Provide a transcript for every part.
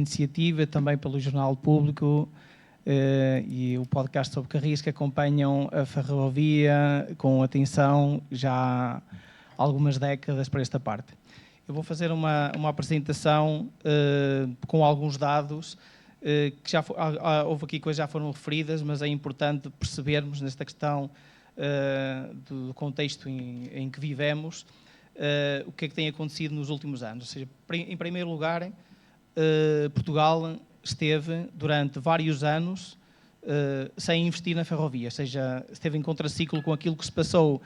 iniciativa, também pelo Jornal Público e o podcast sobre Carris, que acompanham a ferrovia com atenção já há algumas décadas para esta parte. Eu vou fazer uma apresentação com alguns dados que já houve aqui coisas que já foram referidas, mas é importante percebermos nesta questão do contexto em que vivemos o que é que tem acontecido nos últimos anos. Ou seja, em primeiro lugar, Portugal esteve durante vários anos sem investir na ferrovia, ou seja, esteve em contraciclo com aquilo que se passou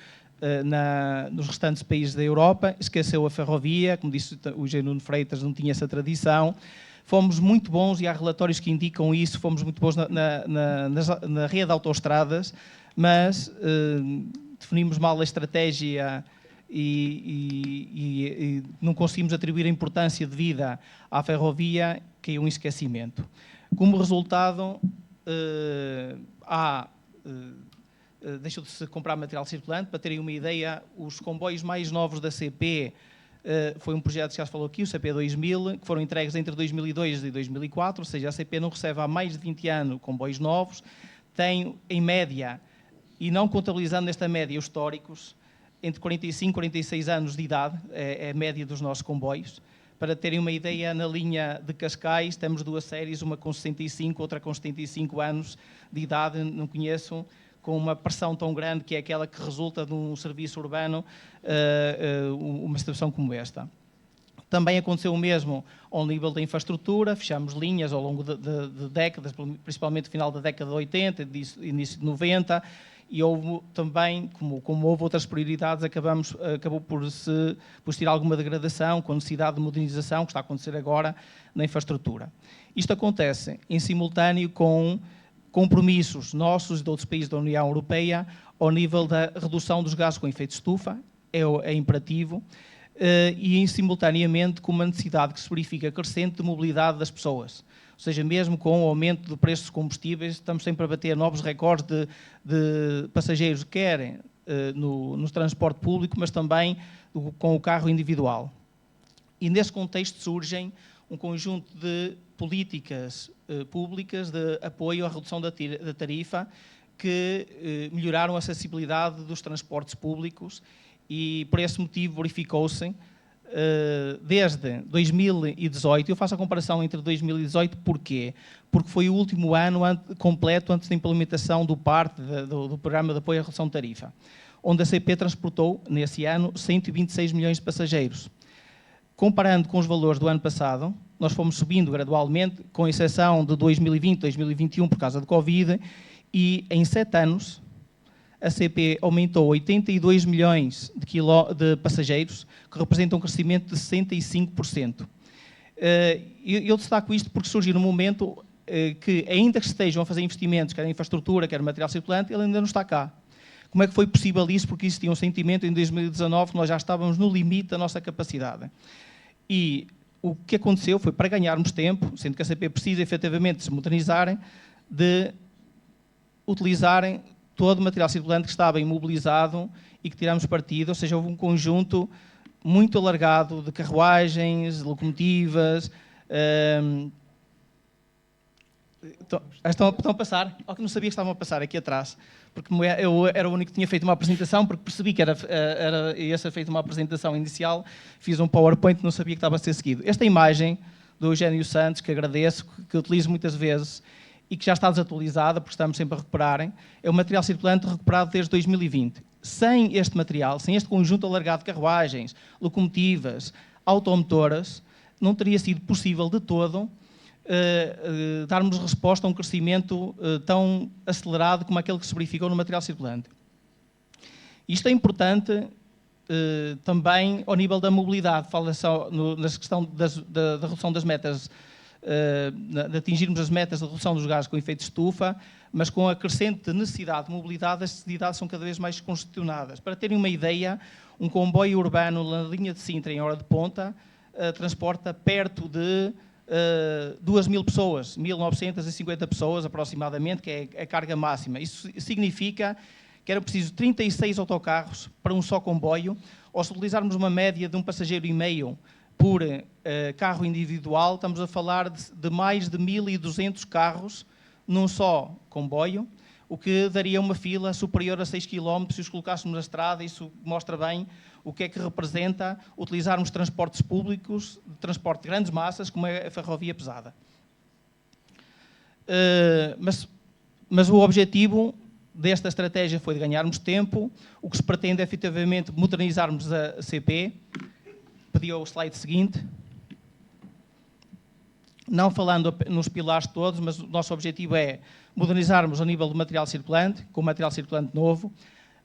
nos restantes países da Europa, esqueceu a ferrovia, como disse o Eugênio Nuno Freitas, não tinha essa tradição. Fomos muito bons, e há relatórios que indicam isso, fomos muito bons na rede de autoestradas, mas definimos mal a estratégia e não conseguimos atribuir a importância devida à ferrovia, caiu em esquecimento. Como resultado, deixou de se comprar material circulante. Para terem uma ideia, os comboios mais novos da CP, foi um projeto que já se falou aqui, o CP 2000, que foram entregues entre 2002 e 2004, ou seja, a CP não recebe há mais de 20 anos comboios novos, tem em média, e não contabilizando nesta média os históricos, entre 45 e 46 anos de idade, é a média dos nossos comboios. Para terem uma ideia, na linha de Cascais temos duas séries, uma com 65, outra com 75 anos de idade, não conheço, com uma pressão tão grande que é aquela que resulta de um serviço urbano, uma situação como esta. Também aconteceu o mesmo ao nível da infraestrutura, fechamos linhas ao longo de décadas, principalmente no final da década de 80, início de 90, e houve também, como houve outras prioridades, acabou por existir alguma degradação com a necessidade de modernização que está a acontecer agora na infraestrutura. Isto acontece em simultâneo com compromissos nossos e de outros países da União Europeia ao nível da redução dos gases com efeito de estufa, é imperativo, e simultaneamente com uma necessidade que se verifica crescente de mobilidade das pessoas. Ou seja, mesmo com o aumento do preço dos combustíveis, estamos sempre a bater novos recordes de passageiros que querem no transporte público, mas também com o carro individual. E nesse contexto surgem um conjunto de políticas públicas de apoio à redução da tarifa que melhoraram a acessibilidade dos transportes públicos e, por esse motivo, verificou-se desde 2018, eu faço a comparação entre 2018, porquê? Porque foi o último ano completo antes da implementação do PART, do Programa de Apoio à Redução de Tarifa, onde a CP transportou, nesse ano, 126 milhões de passageiros. Comparando com os valores do ano passado, nós fomos subindo gradualmente, com exceção de 2020, 2021, por causa do Covid, e em 7 anos, a CP aumentou 82 milhões de passageiros, que representam um crescimento de 65%. Eu destaco isto porque surgiu num momento que, ainda que estejam a fazer investimentos, quer em infraestrutura, quer em material circulante, ele ainda não está cá. Como é que foi possível isso? Porque existia um sentimento em 2019 que nós já estávamos no limite da nossa capacidade. E o que aconteceu foi, para ganharmos tempo, sendo que a CP precisa efetivamente de se modernizarem, de utilizarem todo o material circulante que estava imobilizado e que tiramos partido, ou seja, houve um conjunto muito alargado de carruagens, locomotivas. Estão a passar? Oh, que não sabia que estavam a passar aqui atrás, porque eu era o único que tinha feito uma apresentação, porque percebi que ia ser feita uma apresentação inicial, fiz um PowerPoint, não sabia que estava a ser seguido. Esta imagem do Eugênio Santos, que agradeço, que utilizo muitas vezes, e que já está desatualizada, porque estamos sempre a recuperarem, é o material circulante recuperado desde 2020. Sem este material, sem este conjunto alargado de carruagens, locomotivas, automotoras, não teria sido possível de todo darmos resposta a um crescimento tão acelerado como aquele que se verificou no material circulante. Isto é importante também ao nível da mobilidade, fala-se na questão da redução das metas, de atingirmos as metas de redução dos gases com efeito de estufa, mas com a crescente necessidade de mobilidade, as necessidades são cada vez mais congestionadas. Para terem uma ideia, um comboio urbano na linha de Sintra, em hora de ponta, transporta perto de 2.000 pessoas, 1.950 pessoas aproximadamente, que é a carga máxima. Isso significa que era preciso 36 autocarros para um só comboio, ou se utilizarmos uma média de um passageiro e meio por carro individual, estamos a falar de mais de 1.200 carros num só comboio, o que daria uma fila superior a 6 km se os colocássemos na estrada. Isso mostra bem o que é que representa utilizarmos transportes públicos, de transporte de grandes massas, como é a ferrovia pesada. Mas o objetivo desta estratégia foi de ganharmos tempo. O que se pretende é, efetivamente, modernizarmos a CP. Pedi o slide seguinte. Não falando nos pilares todos, mas o nosso objetivo é modernizarmos a nível do material circulante, com material circulante novo,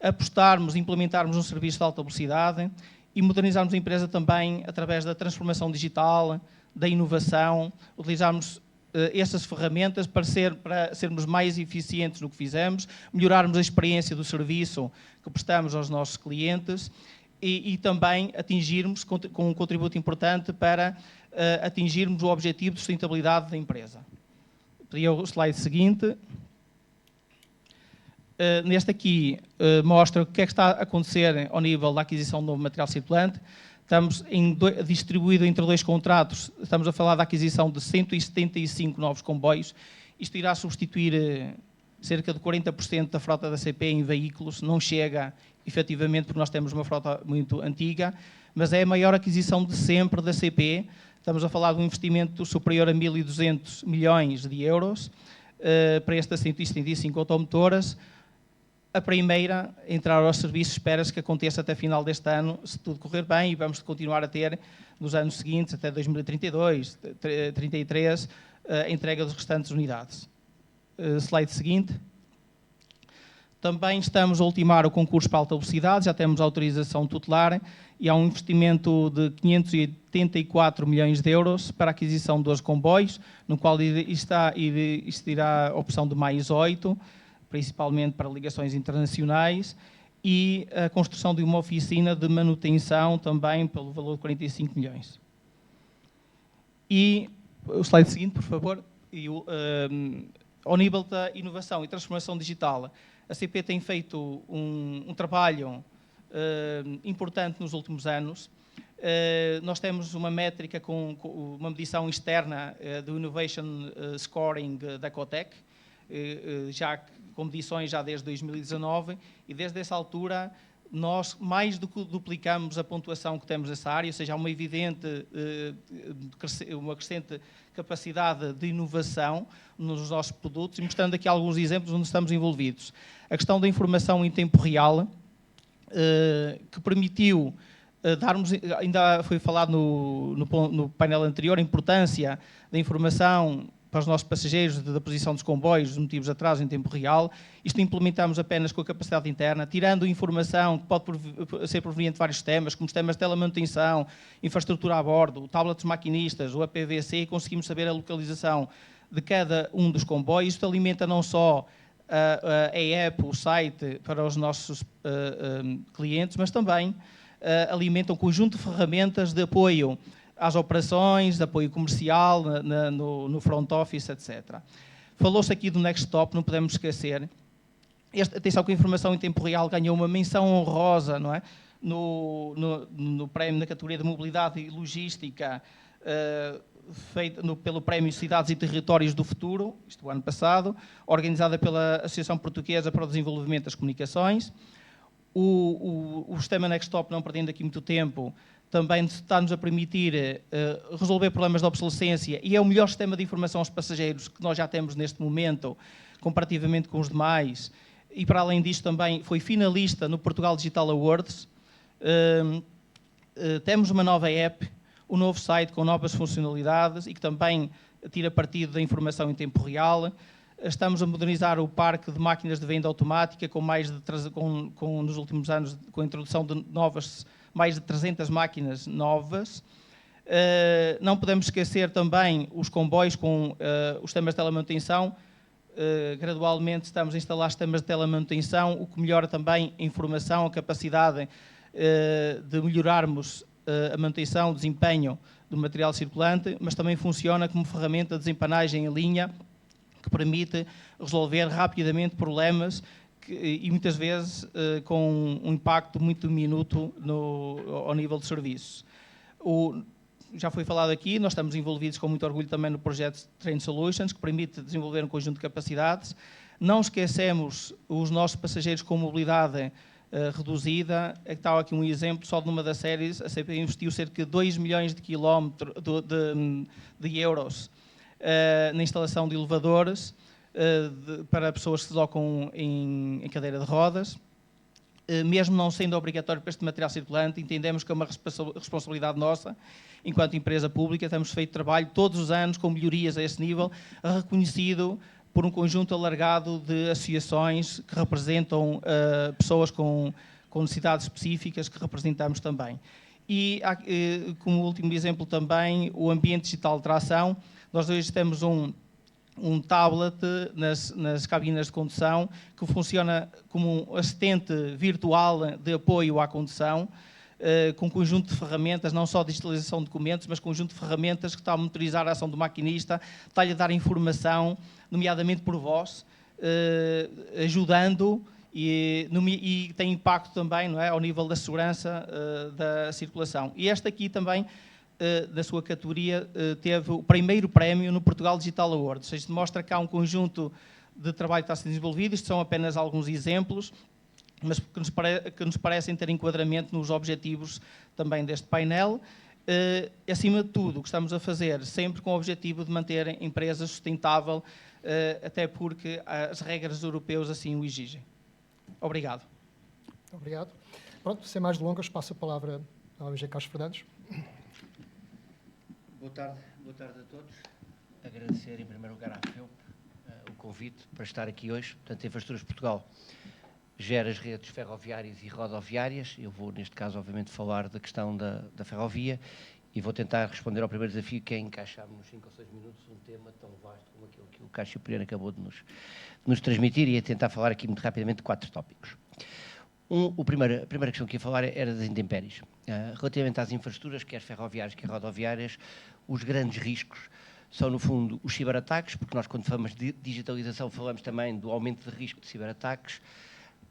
apostarmos, implementarmos um serviço de alta velocidade e modernizarmos a empresa também através da transformação digital, da inovação, utilizarmos essas ferramentas para sermos mais eficientes no que fizemos, melhorarmos a experiência do serviço que prestamos aos nossos clientes e também atingirmos, com um contributo importante para atingirmos o objetivo de sustentabilidade da empresa. Pedia o slide seguinte. Neste aqui mostra o que é que está a acontecer ao nível da aquisição de novo material circulante. Estamos distribuído entre 2 contratos, estamos a falar da aquisição de 175 novos comboios. Isto irá substituir cerca de 40% da frota da CP em veículos. Não chega, efetivamente, porque nós temos uma frota muito antiga, mas é a maior aquisição de sempre da CP. Estamos a falar de um investimento superior a 1.200 milhões de euros para estas 175 automotoras. A primeira a entrar aos serviços espera-se que aconteça até final deste ano, se tudo correr bem, e vamos continuar a ter nos anos seguintes, até 2032, 2033, a entrega das restantes unidades. Slide seguinte. Também estamos a ultimar o concurso para alta velocidade, já temos autorização tutelar e há um investimento de 584 milhões de euros para a aquisição de 12 comboios, no qual existirá a opção de mais 8, principalmente para ligações internacionais, e a construção de uma oficina de manutenção também pelo valor de 45 milhões. E o slide seguinte, por favor. Ao nível da inovação e transformação digital, a CP tem feito um trabalho importante nos últimos anos. Nós temos uma métrica com uma medição externa do Innovation Scoring da Cotec, já com medições já desde 2019, e desde essa altura nós mais do que duplicamos a pontuação que temos nessa área, ou seja, há uma evidente, uma crescente capacidade de inovação nos nossos produtos, e mostrando aqui alguns exemplos onde estamos envolvidos. A questão da informação em tempo real, que permitiu darmos, ainda foi falado no painel anterior, a importância da informação para os nossos passageiros, da posição dos comboios, os motivos de atraso em tempo real. Isto implementamos apenas com a capacidade interna, tirando informação que pode ser proveniente de vários sistemas, como sistemas de telemanutenção, infraestrutura a bordo, tablets maquinistas, o APVC, conseguimos saber a localização de cada um dos comboios. Isto alimenta não só a app, o site para os nossos clientes, mas também alimenta um conjunto de ferramentas de apoio às operações, de apoio comercial, no front office, etc. Falou-se aqui do Next Stop, não podemos esquecer. Atenção que a informação em tempo real ganhou uma menção honrosa, não é? No prémio na categoria de mobilidade e logística, feito pelo Prémio Cidades e Territórios do Futuro, isto o ano passado, organizada pela Associação Portuguesa para o Desenvolvimento das Comunicações. O sistema Next Stop, não perdendo aqui muito tempo, também está-nos a permitir resolver problemas de obsolescência, e é o melhor sistema de informação aos passageiros que nós já temos neste momento, comparativamente com os demais. E, para além disto, também foi finalista no Portugal Digital Awards. Temos uma nova app, um novo site com novas funcionalidades e que também tira partido da informação em tempo real. Estamos a modernizar o parque de máquinas de venda automática, nos últimos anos, com a introdução de mais de 300 máquinas novas. Não podemos esquecer também os comboios com os sistemas de telemanutenção. Gradualmente estamos a instalar sistemas de telemanutenção, o que melhora também a informação, a capacidade de melhorarmos a manutenção, o desempenho do material circulante, mas também funciona como ferramenta de desempanagem em linha, que permite resolver rapidamente problemas e muitas vezes com um impacto muito diminuto ao nível de serviços. já foi falado aqui, nós estamos envolvidos com muito orgulho também no projeto Train Solutions, que permite desenvolver um conjunto de capacidades. Não esquecemos os nossos passageiros com mobilidade reduzida. Está aqui um exemplo, só de uma das séries, a CP investiu cerca de 2 milhões de euros na instalação de elevadores para pessoas que se deslocam em cadeira de rodas. Mesmo não sendo obrigatório para este material circulante, entendemos que é uma responsabilidade nossa, enquanto empresa pública. Temos feito trabalho todos os anos com melhorias a esse nível, reconhecido por um conjunto alargado de associações que representam pessoas com necessidades específicas, que representamos também. E, como último exemplo também, o ambiente digital de tração. Nós hoje temos um tablet nas cabinas de condução que funciona como um assistente virtual de apoio à condução, com um conjunto de ferramentas, não só digitalização de documentos, mas conjunto de ferramentas que está a monitorizar a ação do maquinista, está-lhe a dar informação, nomeadamente por voz, ajudando e tem impacto também, não é, ao nível da segurança da circulação. E esta aqui também, da sua categoria, teve o primeiro prémio no Portugal Digital Award. Ou seja, demonstra que há um conjunto de trabalho que está a ser desenvolvido. Isto são apenas alguns exemplos, mas que nos parecem ter enquadramento nos objetivos também deste painel. Acima de tudo, o que estamos a fazer, sempre com o objetivo de manter a empresa sustentável, até porque as regras europeias assim o exigem. Obrigado. Obrigado. Pronto, sem mais delongas, passo a palavra ao ONG Carlos Fernandes. Boa tarde a todos. Agradecer em primeiro lugar à FEUP o convite para estar aqui hoje. Portanto, a Infraestruturas Portugal gera as redes ferroviárias e rodoviárias. Eu vou, neste caso, obviamente, falar da questão da ferrovia e vou tentar responder ao primeiro desafio, que é encaixar nos 5 ou 6 minutos um tema tão vasto como aquele que o Cássio Pereira acabou de nos transmitir, e tentar falar aqui muito rapidamente de 4 tópicos. A primeira questão que ia falar era das intempéries. Relativamente às infraestruturas, quer ferroviárias, quer rodoviárias, os grandes riscos são, no fundo, os ciberataques, porque nós, quando falamos de digitalização, falamos também do aumento de risco de ciberataques,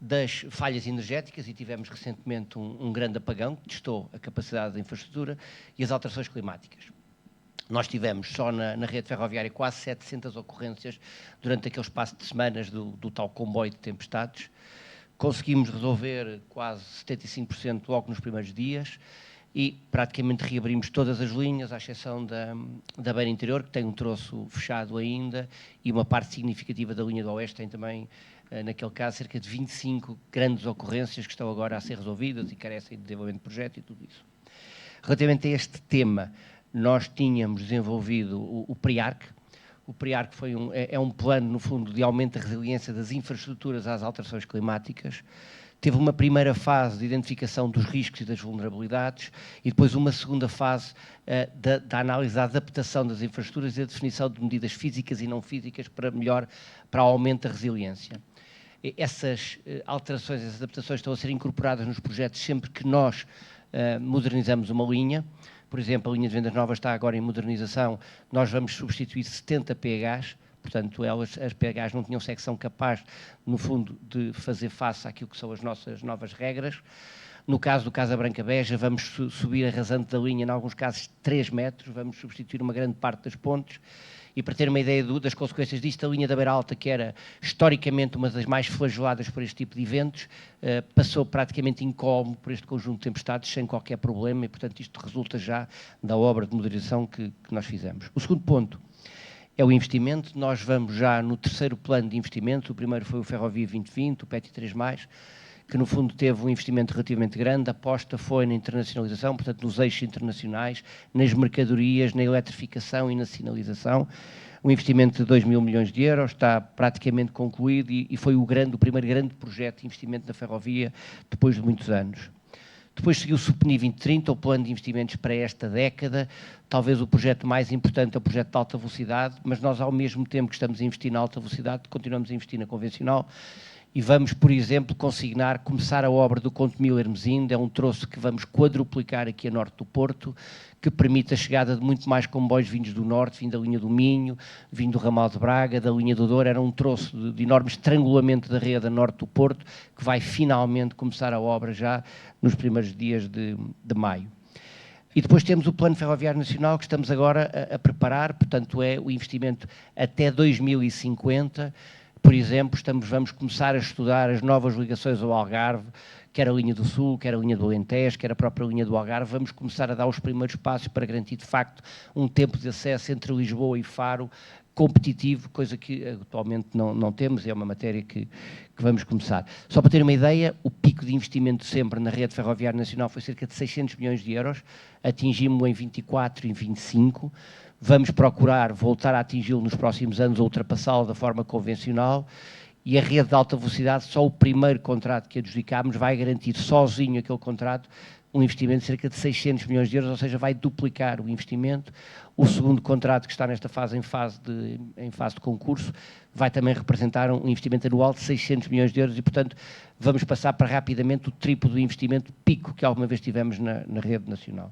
das falhas energéticas, e tivemos recentemente um grande apagão que testou a capacidade da infraestrutura, e as alterações climáticas. Nós tivemos só na rede ferroviária quase 700 ocorrências durante aquele espaço de semanas do tal comboio de tempestades. Conseguimos resolver quase 75% logo nos primeiros dias e praticamente reabrimos todas as linhas, à exceção da beira interior, que tem um troço fechado ainda, e uma parte significativa da linha do Oeste tem também, naquele caso, cerca de 25 grandes ocorrências que estão agora a ser resolvidas e carecem de desenvolvimento de projeto e tudo isso. Relativamente a este tema, nós tínhamos desenvolvido o PRIARC. O PRIARC é um plano, no fundo, de aumento da resiliência das infraestruturas às alterações climáticas. Teve uma primeira fase de identificação dos riscos e das vulnerabilidades e depois uma segunda fase da análise da adaptação das infraestruturas e a definição de medidas físicas e não físicas para o aumento da resiliência. Essas alterações, essas adaptações estão a ser incorporadas nos projetos sempre que nós modernizamos uma linha. Por exemplo, a linha de vendas nova está agora em modernização, nós vamos substituir 70 PHs, portanto, as PHs não tinham secção capaz, no fundo, de fazer face àquilo que são as nossas novas regras. No caso do Casa Branca Beja, vamos subir a rasante da linha, em alguns casos 3 metros, vamos substituir uma grande parte das pontes. E para ter uma ideia das consequências disto, a linha da Beira Alta, que era historicamente uma das mais flageladas por este tipo de eventos, passou praticamente incólume por este conjunto de tempestades, sem qualquer problema, e portanto isto resulta já da obra de modernização que nós fizemos. O segundo ponto é o investimento. Nós vamos já no terceiro plano de investimento. O primeiro foi o Ferrovia 2020, o PETI 3+, que no fundo teve um investimento relativamente grande. A aposta foi na internacionalização, portanto nos eixos internacionais, nas mercadorias, na eletrificação e na sinalização. Um investimento de 2 mil milhões de euros, está praticamente concluído e foi o primeiro grande projeto de investimento na ferrovia depois de muitos anos. Depois seguiu-se o PNI 2030, o plano de investimentos para esta década. Talvez o projeto mais importante é o projeto de alta velocidade, mas nós, ao mesmo tempo que estamos a investir na alta velocidade, continuamos a investir na convencional. E vamos, por exemplo, começar a obra do Conte-Mil-Hermesinde. É um troço que vamos quadruplicar aqui a norte do Porto, que permite a chegada de muito mais comboios vindos do norte, vindo da linha do Minho, vindo do ramal de Braga, da linha do Douro. Era um troço de enorme estrangulamento da rede a norte do Porto, que vai finalmente começar a obra já nos primeiros dias de maio. E depois temos o Plano Ferroviário Nacional, que estamos agora a preparar, portanto é o investimento até 2050. Por exemplo, vamos começar a estudar as novas ligações ao Algarve, quer a linha do Sul, quer a linha do Alentejo, quer a própria linha do Algarve. Vamos começar a dar os primeiros passos para garantir, de facto, um tempo de acesso entre Lisboa e Faro competitivo, coisa que atualmente não temos, é uma matéria que vamos começar. Só para ter uma ideia, o pico de investimento sempre na rede ferroviária nacional foi cerca de 600 milhões de euros, atingimos-lo em 24 e em 25, vamos procurar voltar a atingi-lo nos próximos anos, ou ultrapassá-lo da forma convencional, e a rede de alta velocidade, só o primeiro contrato que adjudicámos vai garantir sozinho aquele contrato um investimento de cerca de 600 milhões de euros, ou seja, vai duplicar o investimento. O segundo contrato, que está nesta fase, em fase de concurso, vai também representar um investimento anual de 600 milhões de euros e, portanto, vamos passar para rapidamente o triplo do investimento pico que alguma vez tivemos na rede nacional.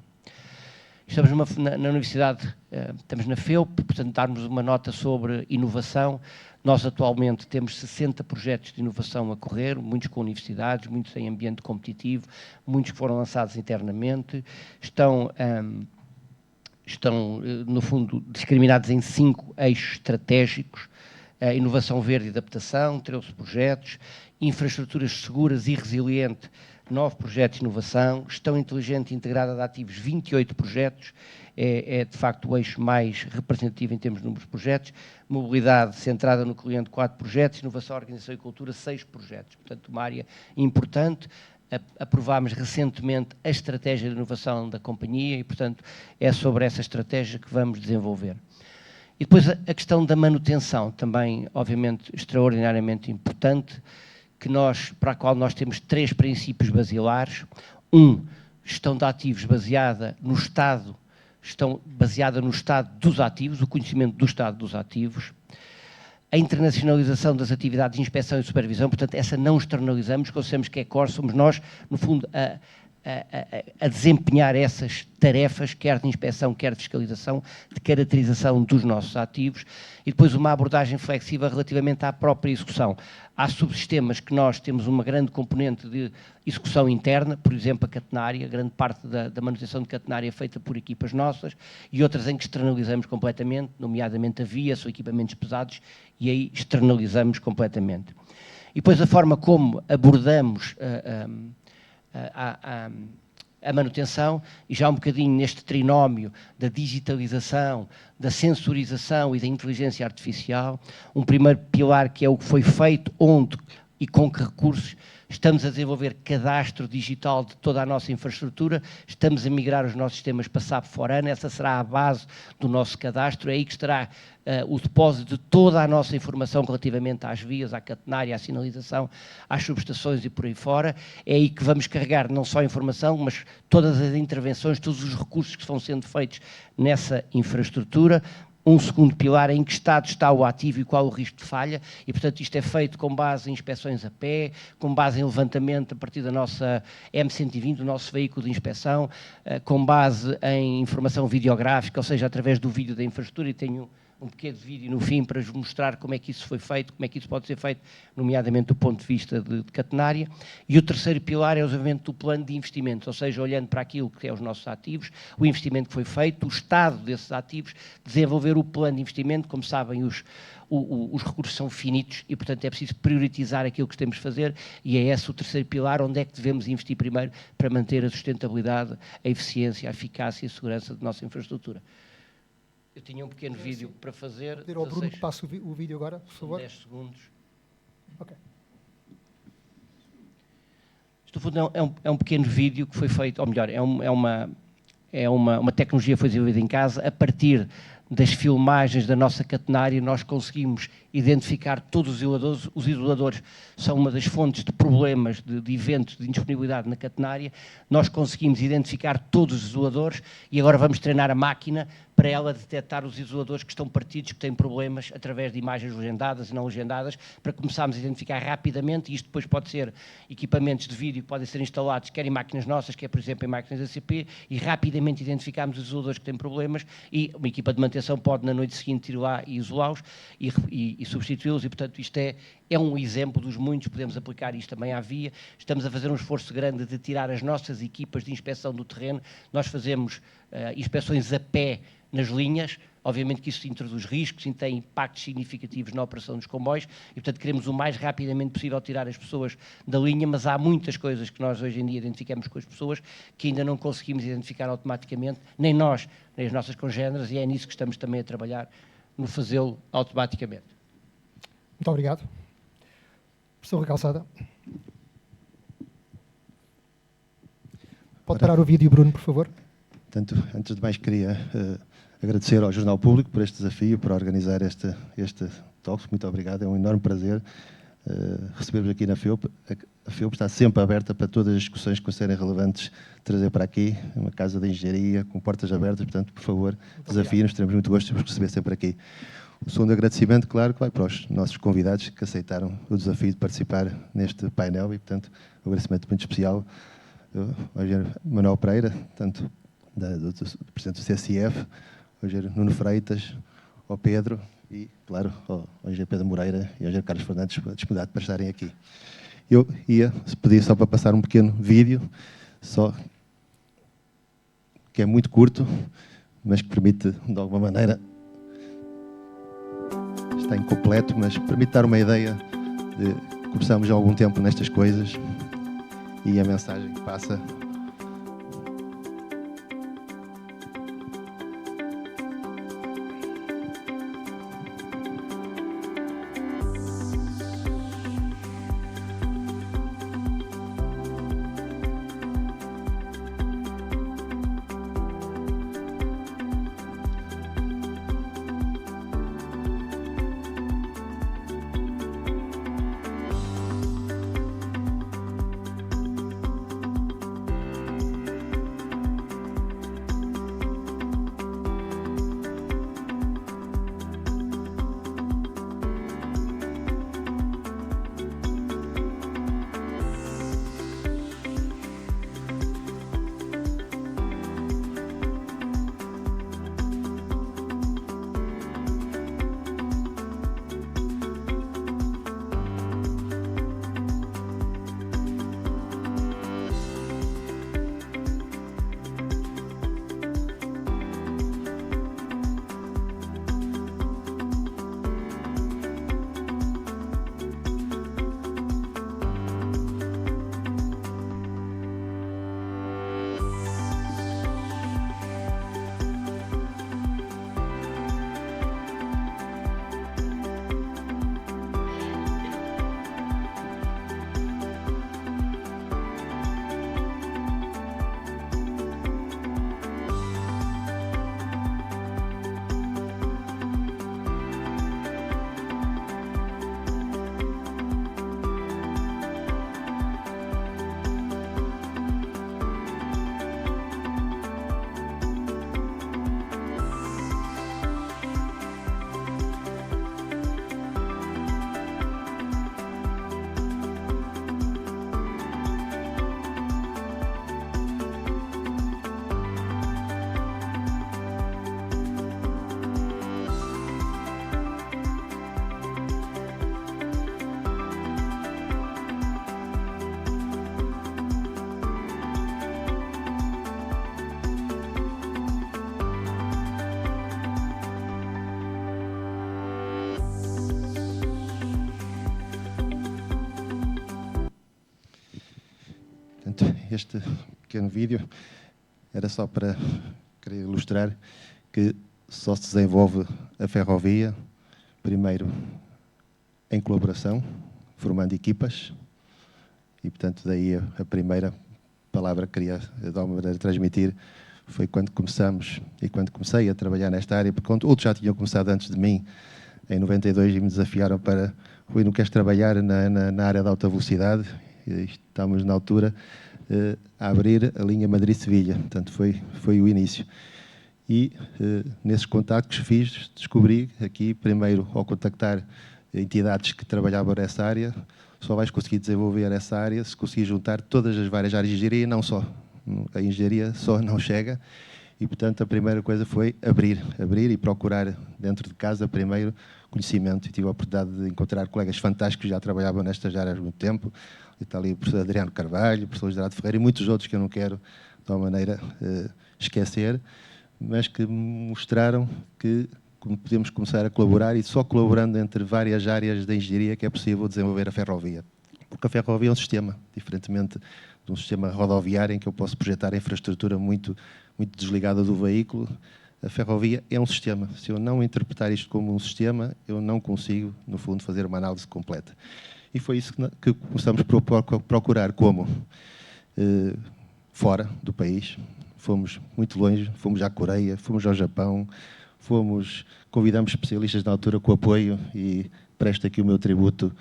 Estamos na Universidade, estamos na FEUP, portanto, darmos uma nota sobre inovação. Nós atualmente temos 60 projetos de inovação a correr, muitos com universidades, muitos em ambiente competitivo, muitos que foram lançados internamente, estão no fundo, discriminados em 5 eixos estratégicos: inovação verde e adaptação, 13 projetos, infraestruturas seguras e resilientes, 9 projetos de inovação, gestão inteligente e integrada de ativos, 28 projetos, é de facto o eixo mais representativo em termos de número de projetos, mobilidade centrada no cliente, 4 projetos, inovação, organização e cultura, 6 projetos, portanto uma área importante. Aprovámos recentemente a estratégia de inovação da companhia e, portanto, é sobre essa estratégia que vamos desenvolver. E depois a questão da manutenção, também, obviamente, extraordinariamente importante, para a qual nós temos 3 princípios basilares. Gestão de ativos baseada no estado dos ativos, o conhecimento do estado dos ativos. A internacionalização das atividades de inspeção e supervisão, portanto, essa não externalizamos, consideramos que é core, somos nós, no fundo, a desempenhar essas tarefas, quer de inspeção, quer de fiscalização, de caracterização dos nossos ativos, e depois uma abordagem flexível relativamente à própria execução. Há subsistemas que nós temos uma grande componente de execução interna, por exemplo, a catenária, grande parte da manutenção de catenária é feita por equipas nossas, e outras em que externalizamos completamente, nomeadamente a via, são equipamentos pesados, e aí externalizamos completamente. E depois a forma como abordamos a manutenção, e já um bocadinho neste trinómio da digitalização, da sensorização e da inteligência artificial, um primeiro pilar que é o que foi feito, onde e com que recursos. Estamos a desenvolver cadastro digital de toda a nossa infraestrutura, estamos a migrar os nossos sistemas para SAP S/4HANA, essa será a base do nosso cadastro, é aí que estará o depósito de toda a nossa informação relativamente às vias, à catenária, à sinalização, às subestações e por aí fora. É aí que vamos carregar não só a informação, mas todas as intervenções, todos os recursos que estão sendo feitos nessa infraestrutura. Um segundo pilar, em que estado está o ativo e qual o risco de falha, e portanto isto é feito com base em inspeções a pé, com base em levantamento a partir da nossa M120, o nosso veículo de inspeção, com base em informação videográfica, ou seja, através do vídeo da infraestrutura, e tenho um pequeno vídeo no fim para vos mostrar como é que isso foi feito, como é que isso pode ser feito, nomeadamente do ponto de vista de catenária. E o terceiro pilar é o desenvolvimento do plano de investimentos, ou seja, olhando para aquilo que é os nossos ativos, o investimento que foi feito, o estado desses ativos, desenvolver o plano de investimento. Como sabem, os recursos são finitos e, portanto, é preciso prioritizar aquilo que temos de fazer, e é esse o terceiro pilar, onde é que devemos investir primeiro para manter a sustentabilidade, a eficiência, a eficácia e a segurança da nossa infraestrutura. Eu tinha um pequeno vídeo para fazer. Pedir ao Bruno que passe o vídeo agora, por favor. 10 segundos. Ok. Isto é um pequeno vídeo que foi feito, ou melhor, é uma tecnologia que foi desenvolvida em casa. A partir das filmagens da nossa catenária, nós conseguimos identificar todos os isoladores. Os isoladores são uma das fontes de problemas, de eventos de indisponibilidade na catenária. Nós conseguimos identificar todos os isoladores e agora vamos treinar a máquina para ela detectar os isoladores que estão partidos, que têm problemas, através de imagens legendadas e não legendadas, para começarmos a identificar rapidamente, e isto depois pode ser equipamentos de vídeo que podem ser instalados, quer em máquinas nossas, quer, por exemplo, em máquinas ACP, e rapidamente identificarmos os isoladores que têm problemas, e uma equipa de manutenção pode, na noite seguinte, ir lá e isolá-los e substituí-los, e, portanto, isto é um exemplo dos muitos, podemos aplicar isto também à via. Estamos a fazer um esforço grande de tirar as nossas equipas de inspeção do terreno. Nós fazemos inspeções a pé nas linhas, obviamente que isso introduz riscos e tem impactos significativos na operação dos comboios e, portanto, queremos o mais rapidamente possível tirar as pessoas da linha, mas há muitas coisas que nós hoje em dia identificamos com as pessoas que ainda não conseguimos identificar automaticamente, nem nós, nem as nossas congêneres, e é nisso que estamos também a trabalhar, no fazê-lo automaticamente. Muito obrigado. Professor Recalçada. Pode parar o vídeo, Bruno, por favor. Portanto, antes de mais, queria agradecer ao Jornal Público por este desafio, por organizar este talk. Muito obrigado, é um enorme prazer receber-vos aqui na FEUP. A FEUP está sempre aberta para todas as discussões que considerem relevantes trazer para aqui, uma casa de engenharia com portas abertas, portanto, por favor, desafiem-nos, teremos muito gosto de vos receber sempre aqui. O segundo agradecimento, claro, que vai para os nossos convidados que aceitaram o desafio de participar neste painel e, portanto, um agradecimento muito especial ao engenheiro Manuel Pereira, tanto do presidente do CSF, ao engenheiro Nuno Freitas, ao Pedro e, claro, ao engenheiro Pedro Moreira e ao engenheiro Carlos Fernandes pela disponibilidade para estarem aqui. Eu ia pedir só para passar um pequeno vídeo, só que é muito curto, mas que permite, de alguma maneira, está incompleto, mas permite dar uma ideia de começamos há algum tempo nestas coisas e a mensagem que passa. Este pequeno vídeo era só para querer ilustrar que só se desenvolve a ferrovia, primeiro em colaboração, formando equipas, e portanto daí a primeira palavra que queria de alguma maneira transmitir foi quando começamos e quando comecei a trabalhar nesta área, porque outros já tinham começado antes de mim, em 92, e me desafiaram para, Rui, não queres trabalhar na área da alta velocidade? E estávamos na altura a abrir a linha Madrid-Sevilha, portanto foi o início. E, nesses contactos que fiz, descobri aqui, primeiro, ao contactar entidades que trabalhavam nessa área, só vais conseguir desenvolver essa área se conseguir juntar todas as várias áreas de engenharia e não só. A engenharia só não chega e, portanto, a primeira coisa foi abrir e procurar dentro de casa primeiro conhecimento. E tive a oportunidade de encontrar colegas fantásticos que já trabalhavam nestas áreas há muito tempo. E está ali o professor Adriano Carvalho, o professor Gerardo Ferreira e muitos outros que eu não quero, de alguma maneira, esquecer, mas que mostraram que podemos começar a colaborar e só colaborando entre várias áreas da engenharia que é possível desenvolver a ferrovia. Porque a ferrovia é um sistema, diferentemente de um sistema rodoviário em que eu posso projetar a infraestrutura muito desligada do veículo. A ferrovia é um sistema. Se eu não interpretar isto como um sistema, eu não consigo, no fundo, fazer uma análise completa. E foi isso que começamos a procurar como fora do país. Fomos muito longe, fomos à Coreia, fomos ao Japão, convidamos especialistas na altura com apoio e presto aqui o meu tributo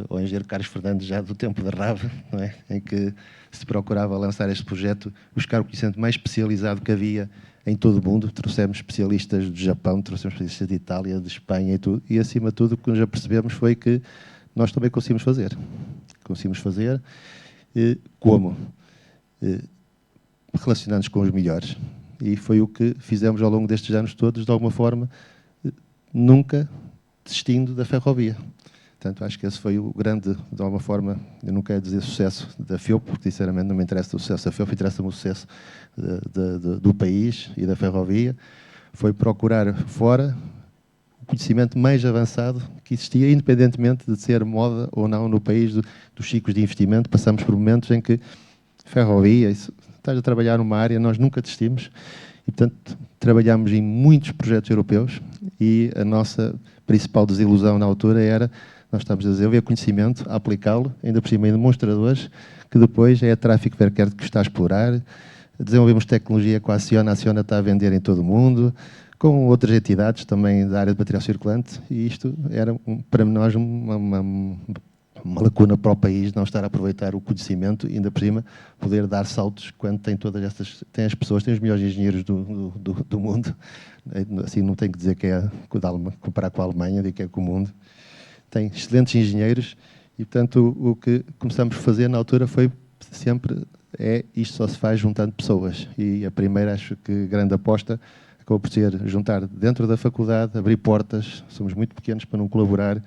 ao engenheiro Carlos Fernandes, já do tempo da RAV, não é? Em que se procurava lançar este projeto, buscar o conhecimento mais especializado que havia em todo o mundo. Trouxemos especialistas do Japão, trouxemos especialistas de Itália, de Espanha e tudo, e acima de tudo o que nos apercebemos foi que nós também conseguimos fazer. Conseguimos fazer como? Relacionando-nos com os melhores. E foi o que fizemos ao longo destes anos todos, de alguma forma, nunca desistindo da ferrovia. Portanto, acho que esse foi o grande, de alguma forma, eu não quero dizer sucesso da FEUP, porque, sinceramente, não me interessa o sucesso da FEUP, interessa-me o sucesso do país e da ferrovia. Foi procurar fora o conhecimento mais avançado que existia, independentemente de ser moda ou não no país dos ciclos de investimento. Passamos por momentos em que ferrovia, estás a trabalhar numa área, nós nunca desistimos e, portanto, trabalhámos em muitos projetos europeus e a nossa principal desilusão na altura era, nós estamos a desenvolver conhecimento, a aplicá-lo, ainda por cima em demonstradores, que depois é a Tráfico Verkehr que está a explorar. Desenvolvemos tecnologia com a Acciona está a vender em todo o mundo, com outras entidades também da área de material circulante, e isto era, para nós, uma lacuna para o país, não estar a aproveitar o conhecimento e, ainda por cima, poder dar saltos quando tem todas estas... Tem as pessoas, tem os melhores engenheiros do mundo. Assim, não tenho que dizer que é comparar com a Alemanha, digo que é com o mundo. Tem excelentes engenheiros e, portanto, o que começamos a fazer na altura foi sempre isto só se faz juntando pessoas. E a primeira, acho que grande aposta, acabou por ser juntar dentro da faculdade, abrir portas, somos muito pequenos para não colaborar,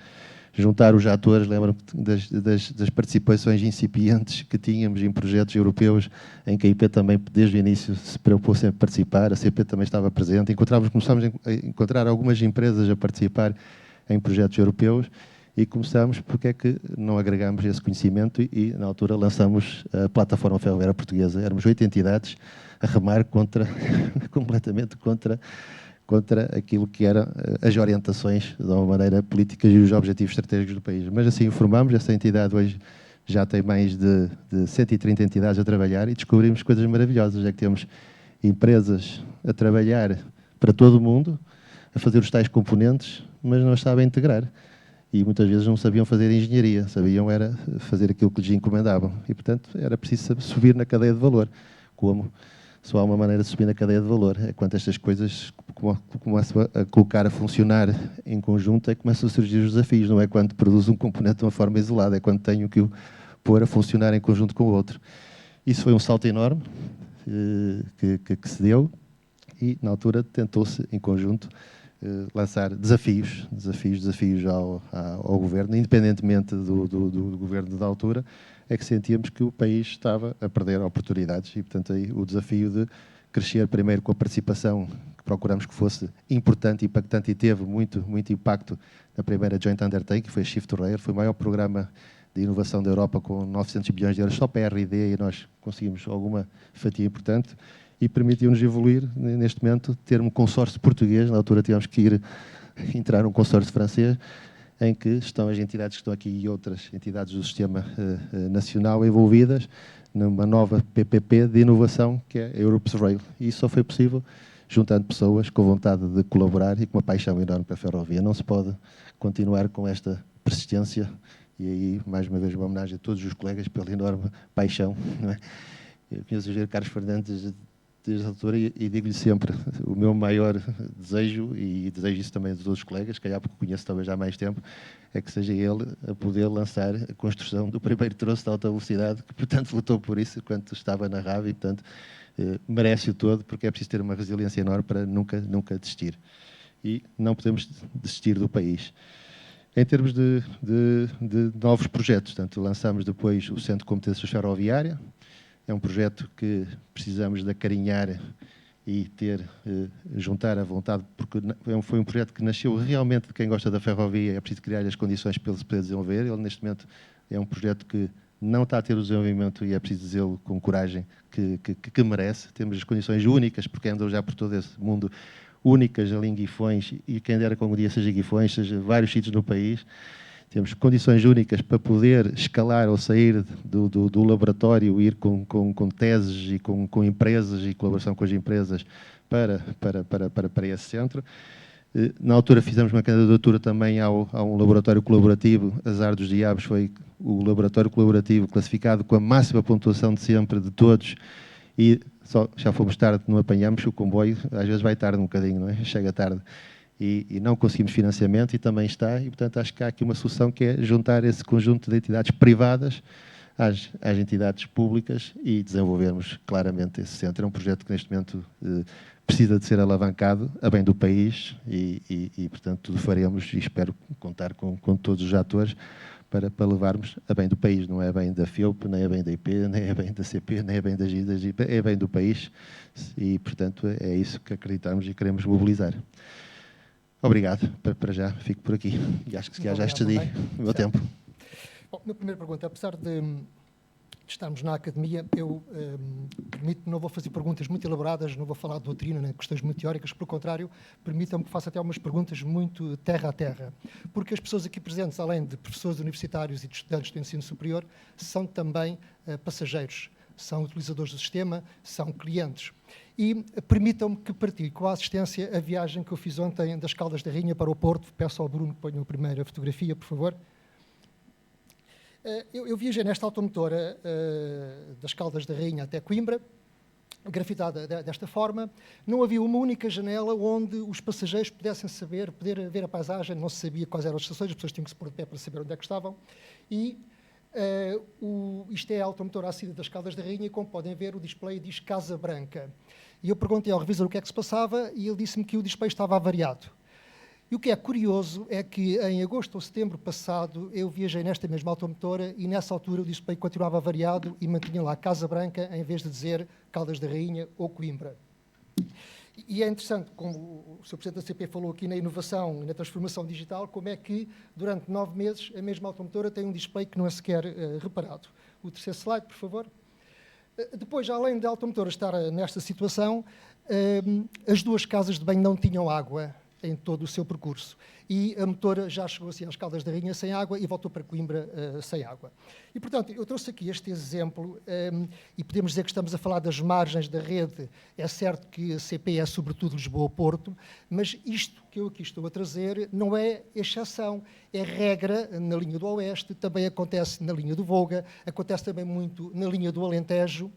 juntar os atores, lembro-me das participações incipientes que tínhamos em projetos europeus, em que a IP também, desde o início, se preocupou sempre em participar, a CP também estava presente, começámos a encontrar algumas empresas a participar em projetos europeus e começamos porque é que não agregamos esse conhecimento e na altura, lançamos a Plataforma Ferroviária Portuguesa. Éramos 8 entidades a remar completamente contra aquilo que eram as orientações, de uma maneira, políticas e os objetivos estratégicos do país. Mas assim o formamos, essa entidade hoje já tem mais de 130 entidades a trabalhar e descobrimos coisas maravilhosas, é que temos empresas a trabalhar para todo o mundo, a fazer os tais componentes, mas não sabem integrar. E muitas vezes não sabiam fazer engenharia, sabiam era fazer aquilo que lhes encomendavam. E, portanto, era preciso subir na cadeia de valor. Como? Só há uma maneira de subir na cadeia de valor. É quando estas coisas começam a colocar a funcionar em conjunto, é que começam a surgir os desafios. Não é quando produzo um componente de uma forma isolada, é quando tenho que o pôr a funcionar em conjunto com o outro. Isso foi um salto enorme que se deu e, na altura, tentou-se, em conjunto, lançar desafios ao governo, independentemente do governo da altura, é que sentíamos que o país estava a perder oportunidades e, portanto, aí o desafio de crescer primeiro com a participação, que procuramos que fosse importante, impactante e teve muito impacto na primeira Joint Undertaking, que foi a Shift to Rail, foi o maior programa de inovação da Europa com 900 bilhões de euros só para a RD e nós conseguimos alguma fatia importante. E permitiu-nos evoluir, neste momento, ter um consórcio português, na altura tivemos que entrar num consórcio francês, em que estão as entidades que estão aqui e outras entidades do sistema nacional envolvidas numa nova PPP de inovação, que é a Europe's Rail. E isso só foi possível juntando pessoas com vontade de colaborar e com uma paixão enorme para a ferrovia. Não se pode continuar com esta persistência, e aí, mais uma vez, uma homenagem a todos os colegas pela enorme paixão, não é? Eu conheço o engenheiro Carlos Fernandes desde a altura e digo-lhe sempre o meu maior desejo, e desejo isso também dos outros colegas, que porque conheço talvez já há mais tempo, é que seja ele a poder lançar a construção do primeiro troço de alta velocidade, que portanto lutou por isso quando estava na RAV e portanto merece-o todo, porque é preciso ter uma resiliência enorme para nunca desistir. E não podemos desistir do país. Em termos de novos projetos, portanto, lançamos depois o Centro de Competências Ferroviária. É um projeto que precisamos de acarinhar e juntar a vontade, porque foi um projeto que nasceu realmente de quem gosta da ferrovia, é preciso criar as condições para ele se poder desenvolver. Ele, neste momento, é um projeto que não está a ter o desenvolvimento, e é preciso dizê-lo com coragem, que merece. Temos as condições únicas, porque andam já por todo esse mundo, únicas ali em Guifões, e quem dera que um dia seja Guifões, seja vários sítios no país. Temos condições únicas para poder escalar ou sair do laboratório, ir com teses e com empresas e colaboração com as empresas para esse centro. Na altura fizemos uma candidatura também a um laboratório colaborativo. Azar dos diabos, foi o laboratório colaborativo classificado com a máxima pontuação de sempre de todos, e já fomos tarde, não apanhamos o comboio, às vezes vai tarde um bocadinho, não é? Chega tarde. E não conseguimos financiamento, e também está, e portanto acho que há aqui uma solução, que é juntar esse conjunto de entidades privadas às entidades públicas e desenvolvermos claramente esse centro. É um projeto que neste momento precisa de ser alavancado a bem do país e portanto tudo faremos, e espero contar com todos os atores para levarmos a bem do país. Não é bem da FEUP, nem é bem da IP, nem é bem da CP, nem é bem da GIDA, é bem do país, e portanto é isso que acreditamos e queremos mobilizar. Obrigado, para já fico por aqui, e acho que já excedi o meu tempo. Bom, minha primeira pergunta: apesar de estarmos na academia, eu permito-me, não vou fazer perguntas muito elaboradas, não vou falar de doutrina, nem questões muito teóricas, pelo contrário, permitam-me que faça até umas perguntas muito terra a terra, porque as pessoas aqui presentes, além de professores universitários e de estudantes do ensino superior, são também passageiros, são utilizadores do sistema, são clientes. E permitam-me que partilhe com a assistência a viagem que eu fiz ontem das Caldas da Rainha para o Porto. Peço ao Bruno que ponha a primeira fotografia, por favor. Eu viajei nesta automotora das Caldas da Rainha até Coimbra, grafitada desta forma. Não havia uma única janela onde os passageiros pudessem poder ver a paisagem, não se sabia quais eram as estações, as pessoas tinham que se pôr de pé para saber onde é que estavam. E isto é a automotora Acida das Caldas da Rainha, e como podem ver, o display diz Casa Branca. E eu perguntei ao revisor o que é que se passava, e ele disse-me que o display estava avariado. E o que é curioso é que em agosto ou setembro passado eu viajei nesta mesma automotora, e nessa altura o display continuava avariado e mantinha lá Casa Branca em vez de dizer Caldas da Rainha ou Coimbra. E é interessante, como o Sr. Presidente da CP falou aqui na inovação e na transformação digital, como é que durante 9 meses a mesma automotora tem um display que não é sequer reparado. O terceiro slide, por favor. Depois, além da automotora estar nesta situação, as duas casas de banho não tinham água em todo o seu percurso. E a motora já chegou assim às Caldas da Rainha sem água e voltou para Coimbra sem água. E, portanto, eu trouxe aqui este exemplo, e podemos dizer que estamos a falar das margens da rede. É certo que a CP é sobretudo Lisboa-Porto, mas isto que eu aqui estou a trazer não é exceção, é regra na linha do Oeste, também acontece na linha do Voga, acontece também muito na linha do Alentejo.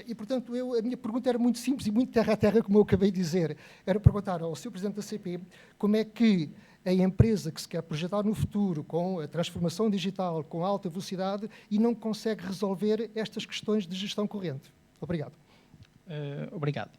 E, portanto, a minha pergunta era muito simples e muito terra a terra, como eu acabei de dizer. Era perguntar ao Sr. Presidente da CP como é que a empresa que se quer projetar no futuro com a transformação digital, com alta velocidade, e não consegue resolver estas questões de gestão corrente. Obrigado. Obrigado.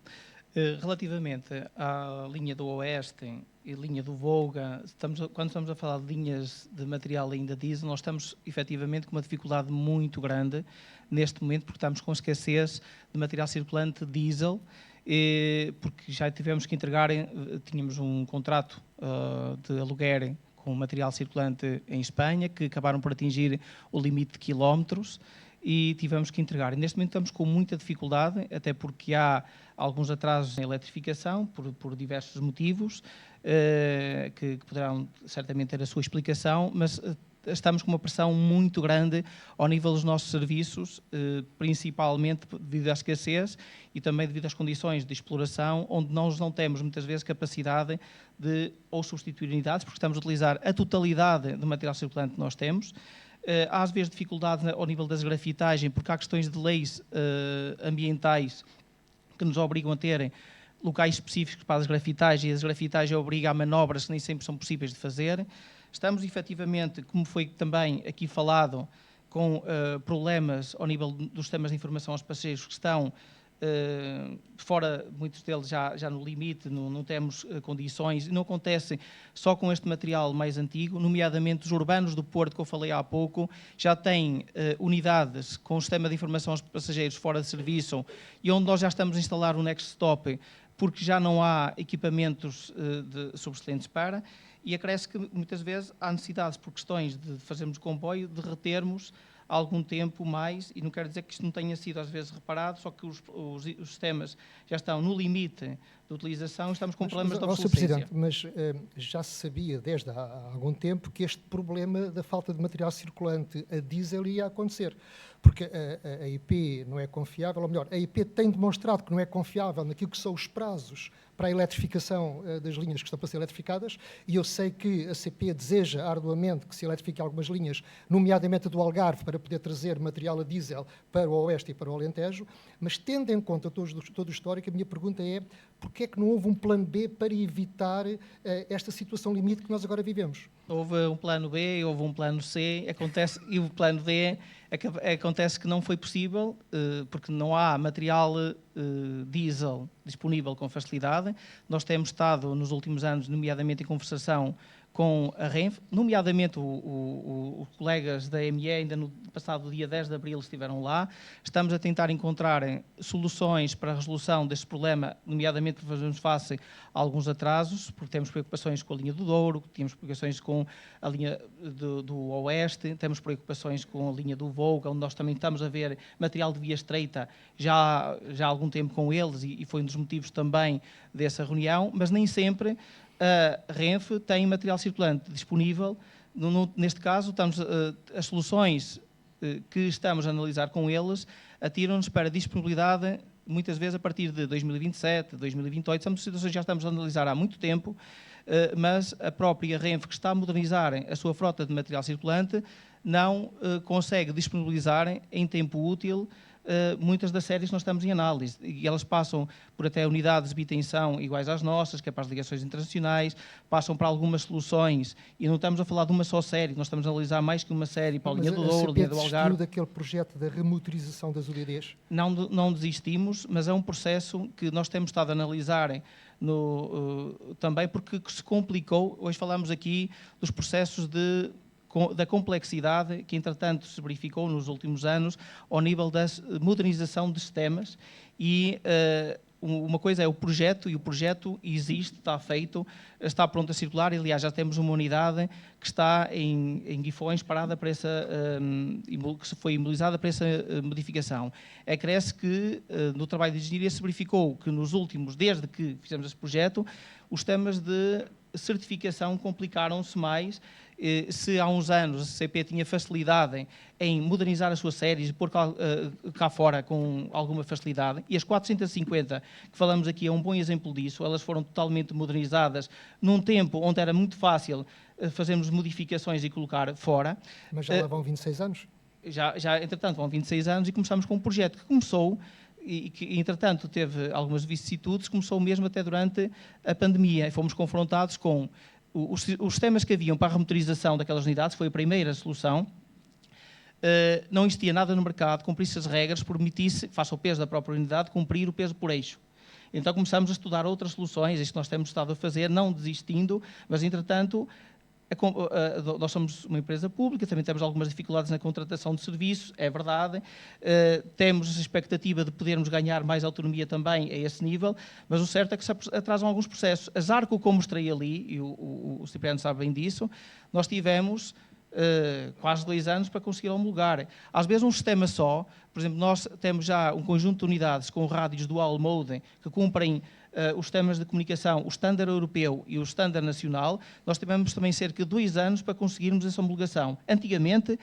Relativamente à linha do Oeste e linha do Volga, quando estamos a falar de linhas de material ainda diesel, nós estamos efetivamente com uma dificuldade muito grande neste momento, porque estamos com escassez de material circulante diesel, porque já tivemos que entregar, tínhamos um contrato de aluguer com material circulante em Espanha, que acabaram por atingir o limite de quilómetros, e tivemos que entregar. E neste momento estamos com muita dificuldade, até porque há alguns atrasos em eletrificação, por diversos motivos, que poderão certamente ter a sua explicação, mas estamos com uma pressão muito grande ao nível dos nossos serviços, principalmente devido à escassez e também devido às condições de exploração, onde nós não temos muitas vezes capacidade de ou substituir unidades, porque estamos a utilizar a totalidade do material circulante que nós temos. Há às vezes dificuldade ao nível das grafitagens, porque há questões de leis ambientais que que nos obrigam a ter locais específicos para as grafitagens, e as grafitagens obrigam a manobras que nem sempre são possíveis de fazer. Estamos, efetivamente, como foi também aqui falado, com problemas ao nível dos sistemas de informação aos passageiros que estão fora, muitos deles já no limite, não temos condições, e não acontece só com este material mais antigo, nomeadamente os urbanos do Porto, que eu falei há pouco, já têm unidades com o sistema de informação aos passageiros fora de serviço, e onde nós já estamos a instalar um next stop, porque já não há equipamentos subsistentes para, e acresce que muitas vezes há necessidades, por questões de fazermos comboio, de retermos algum tempo mais, e não quero dizer que isto não tenha sido às vezes reparado, só que os sistemas já estão no limite de utilização, estamos com problemas de obsolescência. Sr. Presidente, mas já se sabia desde há algum tempo que este problema da falta de material circulante a diesel ia acontecer, porque a IP não é confiável, ou melhor, a IP tem demonstrado que não é confiável naquilo que são os prazos para a eletrificação das linhas que estão para ser eletrificadas, e eu sei que a CP deseja arduamente que se eletrifique algumas linhas, nomeadamente a do Algarve, para poder trazer material a diesel para o Oeste e para o Alentejo, mas tendo em conta todo o histórico, a minha pergunta é: porquê é que não houve um plano B para evitar esta situação limite que nós agora vivemos? Houve um plano B, houve um plano C, e o plano D acontece que não foi possível, porque não há material diesel disponível com facilidade. Nós temos estado nos últimos anos, nomeadamente em conversação com a Renfe, nomeadamente os colegas da ME, ainda no passado dia 10 de abril estiveram lá. Estamos a tentar encontrar soluções para a resolução deste problema, nomeadamente porque fazemos face a alguns atrasos, porque temos preocupações com a linha do Douro, temos preocupações com a linha do Oeste, temos preocupações com a linha do Volga, onde nós também estamos a ver material de via estreita já há algum tempo com eles, e foi um dos motivos também dessa reunião, mas nem sempre a Renfe tem material circulante disponível. Neste caso, as soluções que estamos a analisar com eles atiram-nos para disponibilidade, muitas vezes a partir de 2027, 2028. São situações que já estamos a analisar há muito tempo, mas a própria Renfe, que está a modernizar a sua frota de material circulante, não consegue disponibilizar em tempo útil muitas das séries que nós estamos em análise, e elas passam por até unidades de bitenção iguais às nossas, que é para as ligações internacionais, passam para algumas soluções, e não estamos a falar de uma só série, nós estamos a analisar mais que uma série para a linha do Douro, a linha do Algarve. Daquele projeto da remotorização das UDDs? Não desistimos, mas é um processo que nós temos estado a analisar também porque se complicou. Hoje falamos aqui dos processos da complexidade que, entretanto, se verificou nos últimos anos ao nível da modernização de sistemas, e uma coisa é o projeto, e o projeto existe, está feito, está pronto a circular, e, aliás, já temos uma unidade que está em Guifões parada para que foi imobilizada para essa modificação. Acresce que no trabalho de engenharia se verificou que nos últimos, desde que fizemos esse projeto, os temas de certificação complicaram-se mais. Se há uns anos a CP tinha facilidade em modernizar as suas séries e pôr cá fora com alguma facilidade, e as 450 que falamos aqui é um bom exemplo disso, elas foram totalmente modernizadas num tempo onde era muito fácil fazermos modificações e colocar fora. Mas já lá vão 26 anos? Já, entretanto, vão 26 anos, e começamos com um projeto que começou, e que, entretanto, teve algumas vicissitudes, começou mesmo até durante a pandemia, e fomos confrontados com os sistemas que haviam para a remotorização daquelas unidades. Foi a primeira solução. Não existia nada no mercado, cumprisse as regras, permitisse, face ao peso da própria unidade, cumprir o peso por eixo. Então começámos a estudar outras soluções, isto que nós temos estado a fazer, não desistindo, mas, entretanto, nós somos uma empresa pública, também temos algumas dificuldades na contratação de serviços, é verdade. Temos a expectativa de podermos ganhar mais autonomia também a esse nível, mas o certo é que se atrasam alguns processos. A Zarco, como mostrei ali, e o Cipriano sabe bem disso, nós tivemos quase 2 anos para conseguir homologar. Às vezes um sistema só, por exemplo, nós temos já um conjunto de unidades com rádios dual mode que cumprem os sistemas de comunicação, o estándar europeu e o estándar nacional. Nós tivemos também cerca de 2 anos para conseguirmos essa homologação. Antigamente,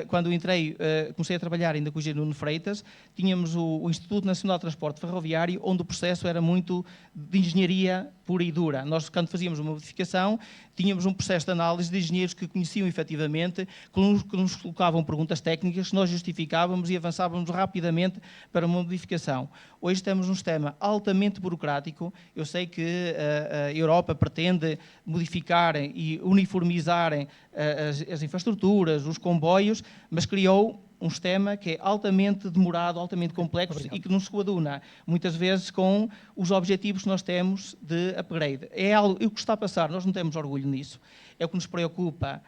quando eu entrei, comecei a trabalhar ainda com o engenheiro Nuno Freitas, tínhamos o Instituto Nacional de Transporte Ferroviário, onde o processo era muito de engenharia pura e dura. Nós, quando fazíamos uma modificação, tínhamos um processo de análise de engenheiros que conheciam efetivamente, que nos colocavam perguntas técnicas, que nós justificávamos e avançávamos rapidamente para uma modificação. Hoje estamos num sistema altamente burocrático. Eu sei que a Europa pretende modificar e uniformizar as infraestruturas, os comboios, mas criou um sistema que é altamente demorado, altamente complexo. Obrigado. E que não se coaduna, muitas vezes, com os objetivos que nós temos de upgrade. É algo, o que está a passar, nós não temos orgulho nisso, é o que nos preocupa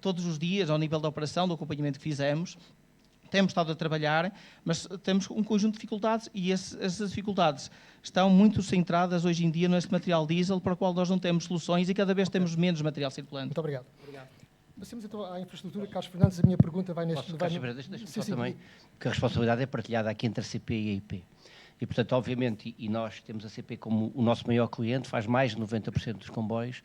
todos os dias, ao nível da operação, do acompanhamento que fizemos. Temos estado a trabalhar, mas temos um conjunto de dificuldades e essas dificuldades estão muito centradas hoje em dia neste material diesel para o qual nós não temos soluções e cada vez temos menos material circulante. Muito obrigado. Passemos então à infraestrutura. Carlos Fernandes, a minha pergunta vai neste... Deixa-me só também, que a responsabilidade é partilhada aqui entre a CP e a IP. E, portanto, obviamente, e nós temos a CP como o nosso maior cliente, faz mais de 90% dos comboios,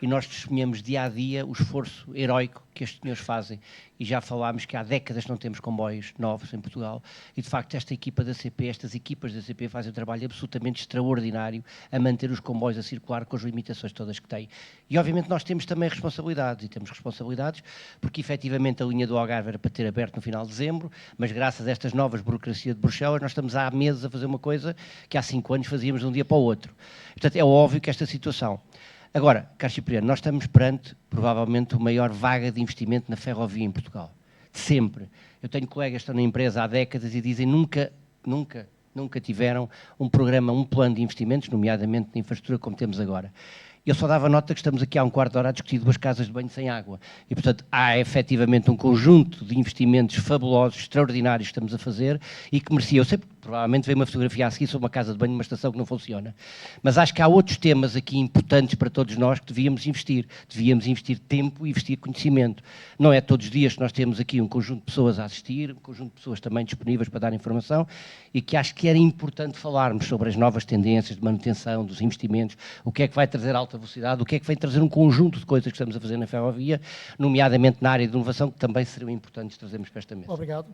e nós testemunhamos dia a dia o esforço heroico que estes senhores fazem. E já falámos que há décadas não temos comboios novos em Portugal, e de facto esta equipa da CP, estas equipas da CP fazem um trabalho absolutamente extraordinário a manter os comboios a circular com as limitações todas que têm. E obviamente nós temos também responsabilidades, e temos responsabilidades porque efetivamente a linha do Algarve era para ter aberto no final de dezembro, mas graças a estas novas burocracias de Bruxelas nós estamos há meses a fazer uma coisa que há 5 anos fazíamos de um dia para o outro. Portanto, é óbvio que esta situação... Agora, Carlos Cipriano, nós estamos perante, provavelmente, a maior vaga de investimento na ferrovia em Portugal. De sempre. Eu tenho colegas que estão na empresa há décadas e dizem nunca tiveram um programa, um plano de investimentos, nomeadamente na infraestrutura, como temos agora. Eu só dava nota que estamos aqui há um quarto de hora a discutir 2 casas de banho sem água. E, portanto, há efetivamente um conjunto de investimentos fabulosos, extraordinários que estamos a fazer e que merecia. Eu sei, provavelmente veio uma fotografia a seguir sobre uma casa de banho numa estação que não funciona. Mas acho que há outros temas aqui importantes para todos nós que devíamos investir. Devíamos investir tempo e investir conhecimento. Não é todos os dias que nós temos aqui um conjunto de pessoas a assistir, um conjunto de pessoas também disponíveis para dar informação e que acho que era importante falarmos sobre as novas tendências de manutenção, dos investimentos, o que é que vai trazer alta velocidade, o que é que vai trazer um conjunto de coisas que estamos a fazer na ferrovia, nomeadamente na área de inovação, que também seriam importantes trazermos para esta mesa. Obrigado.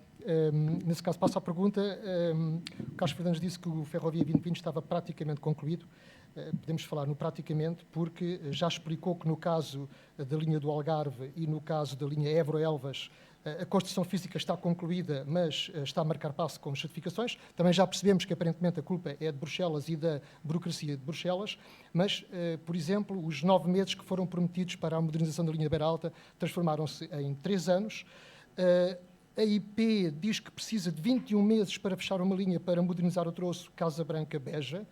Nesse caso, passo à pergunta. O Carlos Fernandes disse que o Ferrovia 2020 estava praticamente concluído. Podemos falar no praticamente, porque já explicou que no caso da linha do Algarve e no caso da linha Évora-Elvas, a construção física está concluída, mas está a marcar passo com as certificações. Também já percebemos que, aparentemente, a culpa é de Bruxelas e da burocracia de Bruxelas, mas, por exemplo, os 9 meses que foram prometidos para a modernização da linha Beira Alta transformaram-se em 3 anos. A IP diz que precisa de 21 meses para fechar uma linha para modernizar o troço Casa Branca-Beja.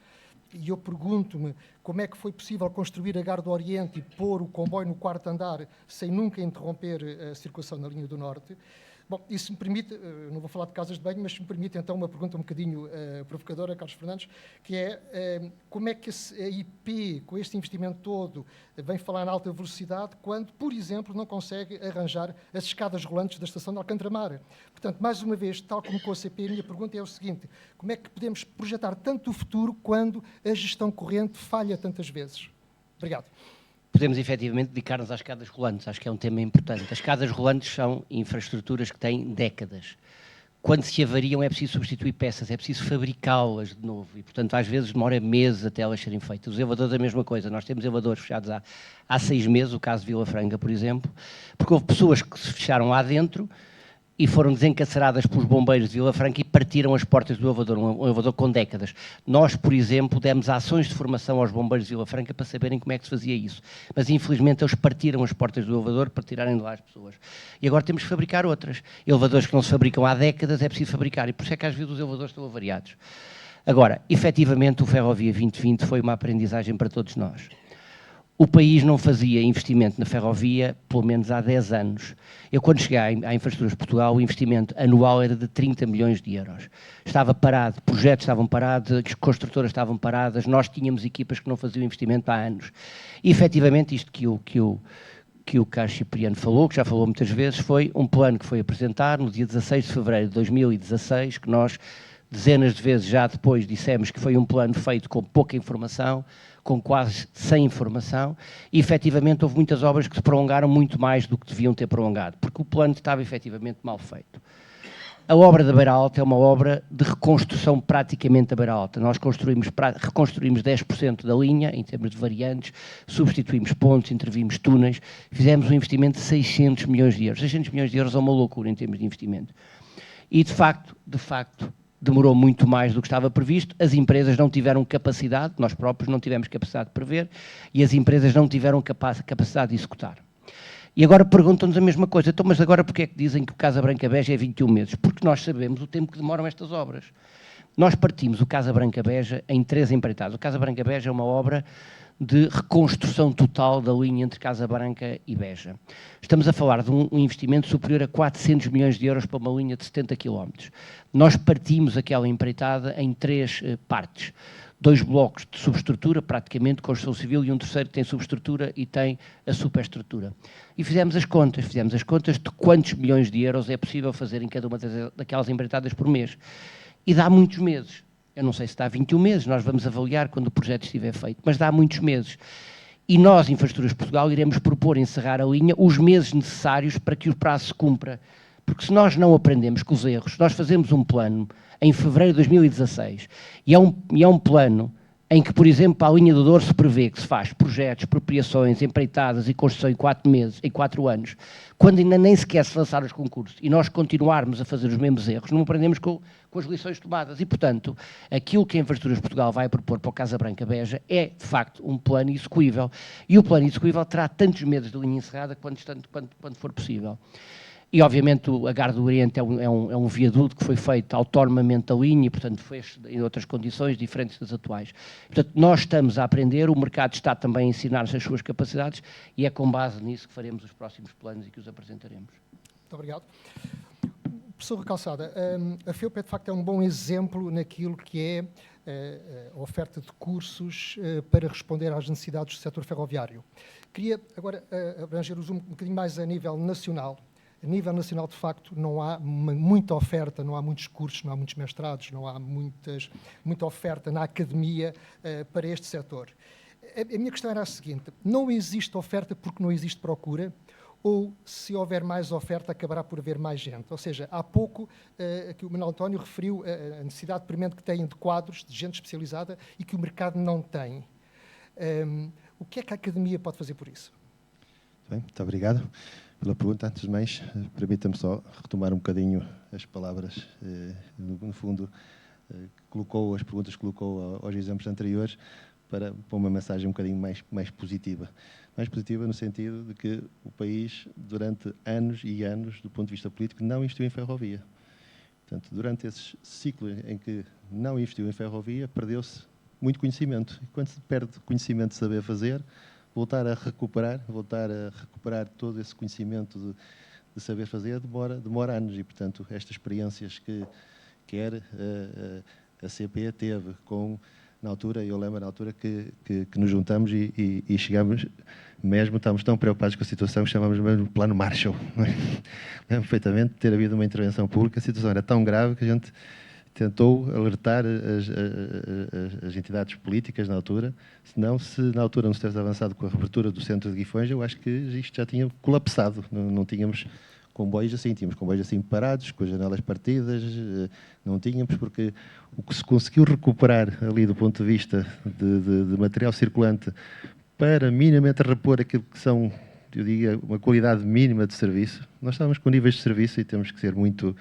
E eu pergunto-me como é que foi possível construir a Gare do Oriente e pôr o comboio no 4º andar sem nunca interromper a circulação na linha do Norte. Bom, isso me permite, não vou falar de casas de banho, mas me permite então uma pergunta um bocadinho provocadora, Carlos Fernandes, que é como é que a IP, com este investimento todo, vem falar na alta velocidade quando, por exemplo, não consegue arranjar as escadas rolantes da estação de Alcântara-Mar? Portanto, mais uma vez, tal como com a CP, a minha pergunta é o seguinte: como é que podemos projetar tanto o futuro quando a gestão corrente falha tantas vezes? Obrigado. Podemos efetivamente dedicar-nos às escadas rolantes, acho que é um tema importante. As escadas rolantes são infraestruturas que têm décadas. Quando se avariam é preciso substituir peças, é preciso fabricá-las de novo e, portanto, às vezes demora meses até elas serem feitas. Os elevadores é a mesma coisa, nós temos elevadores fechados há 6 meses, o caso de Vila Franca, por exemplo, porque houve pessoas que se fecharam lá dentro e foram desencaceradas pelos bombeiros de Vila Franca e partiram as portas do elevador, um elevador com décadas. Nós, por exemplo, demos ações de formação aos bombeiros de Vila Franca para saberem como é que se fazia isso. Mas, infelizmente, eles partiram as portas do elevador para tirarem de lá as pessoas. E agora temos que fabricar outras. Elevadores que não se fabricam há décadas é preciso fabricar, e por isso é que às vezes os elevadores estão avariados. Agora, efetivamente, o Ferrovia 2020 foi uma aprendizagem para todos nós. O país não fazia investimento na ferrovia pelo menos há 10 anos. Eu, quando cheguei à Infraestruturas de Portugal, o investimento anual era de 30 milhões de euros. Estava parado, projetos estavam parados, as construtoras estavam paradas, nós tínhamos equipas que não faziam investimento há anos. E, efetivamente, isto que o Carlos Cipriano falou, que já falou muitas vezes, foi um plano que foi apresentado no dia 16 de fevereiro de 2016, que nós, dezenas de vezes já depois, dissemos que foi um plano feito com pouca informação, com quase sem informação, e efetivamente houve muitas obras que se prolongaram muito mais do que deviam ter prolongado, porque o plano estava efetivamente mal feito. A obra da Beira Alta é uma obra de reconstrução praticamente da Beira Alta. Nós reconstruímos 10% da linha, em termos de variantes, substituímos pontes, intervimos túneis, fizemos um investimento de 600 milhões de euros. 600 milhões de euros é uma loucura em termos de investimento. E, de facto, demorou muito mais do que estava previsto, as empresas não tiveram capacidade, nós próprios não tivemos capacidade de prever, e as empresas não tiveram capacidade de executar. E agora perguntam-nos a mesma coisa, então, mas agora porquê é que dizem que o Casa Branca Beja é 21 meses? Porque nós sabemos o tempo que demoram estas obras. Nós partimos o Casa Branca Beja em 3 empreitadas. O Casa Branca Beja é uma obra de reconstrução total da linha entre Casa Branca e Beja. Estamos a falar de um investimento superior a 400 milhões de euros para uma linha de 70 km. Nós partimos aquela empreitada em 3 partes. 2 blocos de subestrutura, praticamente, construção civil, e um terceiro que tem subestrutura e tem a superestrutura. E fizemos as contas de quantos milhões de euros é possível fazer em cada uma daquelas empreitadas por mês. E dá muitos meses. Eu não sei se dá 21 meses, nós vamos avaliar quando o projeto estiver feito, mas dá muitos meses. E nós, Infraestruturas Portugal, iremos propor encerrar a linha os meses necessários para que o prazo se cumpra. Porque se nós não aprendemos com os erros, nós fazemos um plano em fevereiro de 2016, e é um plano em que, por exemplo, para a linha do Douro se prevê que se faz projetos, expropriações, empreitadas e construção em 4 meses, em 4 anos, quando ainda nem sequer se lançaram os concursos, e nós continuarmos a fazer os mesmos erros, não aprendemos com as lições tomadas. E, portanto, aquilo que a Infraestruturas Portugal vai propor para o Casa Branca Beja é, de facto, um plano execuível. E o plano execuível terá tantos meses de linha encerrada quanto for possível. E, obviamente, a Garda do Oriente é um viaduto que foi feito autonomamente da linha e, portanto, fez em outras condições diferentes das atuais. Portanto, nós estamos a aprender, o mercado está também a ensinar-nos as suas capacidades e é com base nisso que faremos os próximos planos e que os apresentaremos. Muito obrigado. Professor Recalçada, a FEUP é, de facto, um bom exemplo naquilo que é a oferta de cursos para responder às necessidades do setor ferroviário. Queria agora abranger o zoom um bocadinho mais a nível nacional. A nível nacional, de facto, não há muita oferta, não há muitos cursos, não há muitos mestrados, não há muita oferta na academia para este setor. A minha questão era a seguinte: não existe oferta porque não existe procura? Ou, se houver mais oferta, acabará por haver mais gente? Ou seja, há pouco que o Manuel António referiu a necessidade premente que têm de quadros, de gente especializada, e que o mercado não tem. O que é que a academia pode fazer por isso? Bem, muito obrigado pela pergunta. Antes de mais, permita-me só retomar um bocadinho as palavras, no fundo, as perguntas que colocou aos exemplos anteriores, para uma mensagem um bocadinho mais positiva. Mais positiva no sentido de que o país, durante anos e anos, do ponto de vista político, não investiu em ferrovia. Portanto, durante esses ciclos em que não investiu em ferrovia, perdeu-se muito conhecimento. E quando se perde conhecimento de saber fazer, voltar a recuperar todo esse conhecimento de saber fazer demora anos. E, portanto, estas experiências que quer a CP teve com, na altura, eu lembro na altura que nos juntamos e chegamos, mesmo estávamos tão preocupados com a situação que chamamos mesmo de plano Marshall. Lembro perfeitamente de ter havido uma intervenção pública, a situação era tão grave que a gente tentou alertar as entidades políticas na altura, senão, se na altura não se tivesse avançado com a reabertura do centro de Guifões, eu acho que isto já tinha colapsado, não tínhamos comboios assim, tínhamos comboios assim parados, com as janelas partidas, não tínhamos, porque o que se conseguiu recuperar ali do ponto de vista de material circulante para minimamente repor aquilo que são, eu diria, uma qualidade mínima de serviço. Nós estávamos com níveis de serviço e temos que ser muito...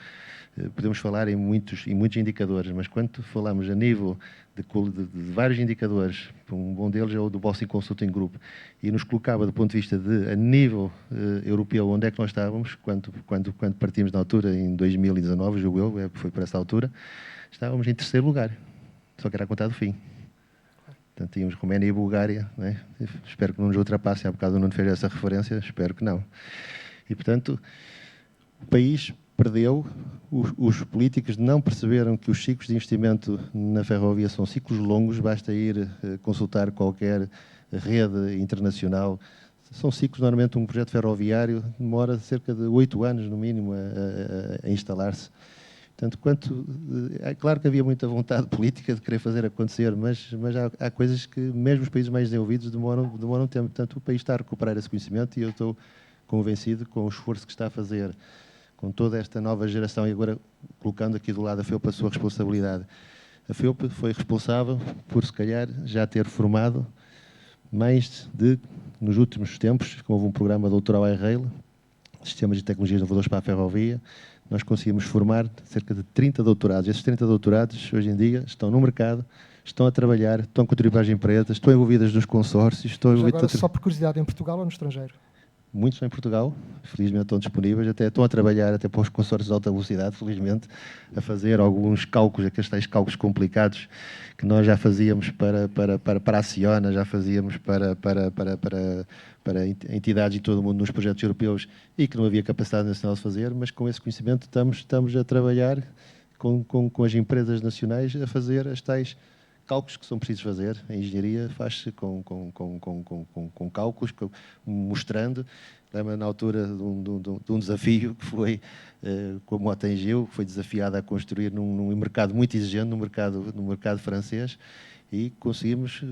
Podemos falar em muitos indicadores, mas quando falamos a nível de vários indicadores, um bom deles é o do Boston Consulting Group, e nos colocava do ponto de vista a nível europeu, onde é que nós estávamos, quando partimos na altura, em 2019, julgo eu, foi para essa altura, estávamos em 3º lugar, só que era a contar do fim. Portanto, tínhamos Roménia e Bulgária, não é? Espero que não nos ultrapassem, há bocado não fez essa referência, espero que não. E, portanto, o país perdeu, os políticos não perceberam que os ciclos de investimento na ferrovia são ciclos longos, basta ir consultar qualquer rede internacional. São ciclos, normalmente um projeto ferroviário demora cerca de 8 anos, no mínimo, a instalar-se. Portanto, é claro que havia muita vontade política de querer fazer acontecer, mas há coisas que mesmo os países mais desenvolvidos demoram tempo. Portanto, o país está a recuperar esse conhecimento e eu estou convencido com o esforço que está a fazer com toda esta nova geração, e agora colocando aqui do lado a FEUP a sua responsabilidade. A FEUP foi responsável por, se calhar, já ter formado nos últimos tempos, houve um programa doutoral iRail, Sistemas de Tecnologias Inovadores para a Ferrovia, nós conseguimos formar cerca de 30 doutorados. Esses 30 doutorados, hoje em dia, estão no mercado, estão a trabalhar, estão a contribuir às empresas, estão envolvidas nos consórcios. Agora, só por curiosidade, em Portugal ou no estrangeiro? Muitos em Portugal, felizmente estão disponíveis, até estão a trabalhar até para os consórcios de alta velocidade, felizmente, a fazer alguns cálculos, aqueles tais cálculos complicados que nós já fazíamos para a Ciona, já fazíamos para entidades em todo o mundo nos projetos europeus e que não havia capacidade nacional de fazer, mas com esse conhecimento estamos a trabalhar com as empresas nacionais a fazer as tais cálculos que são precisos fazer. A engenharia faz-se com cálculos, mostrando. Lembro na altura de um desafio que foi com a Motengil, que foi desafiada a construir num mercado muito exigente, no mercado francês, e conseguimos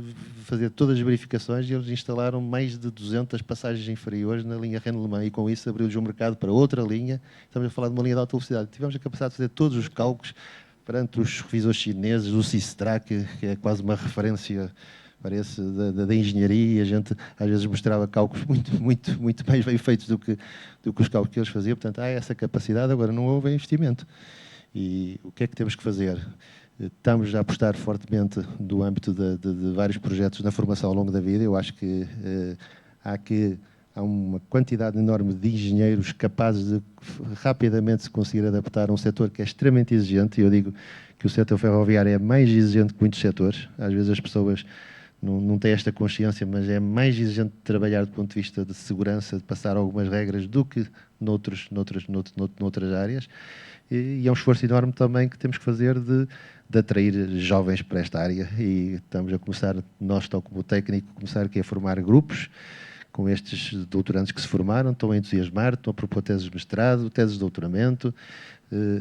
fazer todas as verificações e eles instalaram mais de 200 passagens inferiores na linha Rennes-Le Mans e com isso abriu-lhes um mercado para outra linha. Estamos a falar de uma linha de alta velocidade. Tivemos a capacidade de fazer todos os cálculos perante os revisores chineses, o Sistra, que é quase uma referência, parece, da engenharia, e a gente às vezes mostrava cálculos muito mais bem feitos do que os cálculos que eles faziam. Portanto, há essa capacidade, agora não houve investimento. E o que é que temos que fazer? Estamos a apostar fortemente do âmbito de vários projetos na formação ao longo da vida. Eu acho que há uma quantidade enorme de engenheiros capazes de rapidamente se conseguir adaptar a um setor que é extremamente exigente, e eu digo que o setor ferroviário é mais exigente que muitos setores. Às vezes as pessoas não têm esta consciência, mas é mais exigente de trabalhar do ponto de vista de segurança, de passar algumas regras do que noutras áreas, e é um esforço enorme também que temos que fazer de atrair jovens para esta área, e estamos a começar, nós, tal como técnico, começar aqui a formar grupos com estes doutorandos que se formaram, estão a entusiasmar, estão a propor teses de mestrado, teses de doutoramento,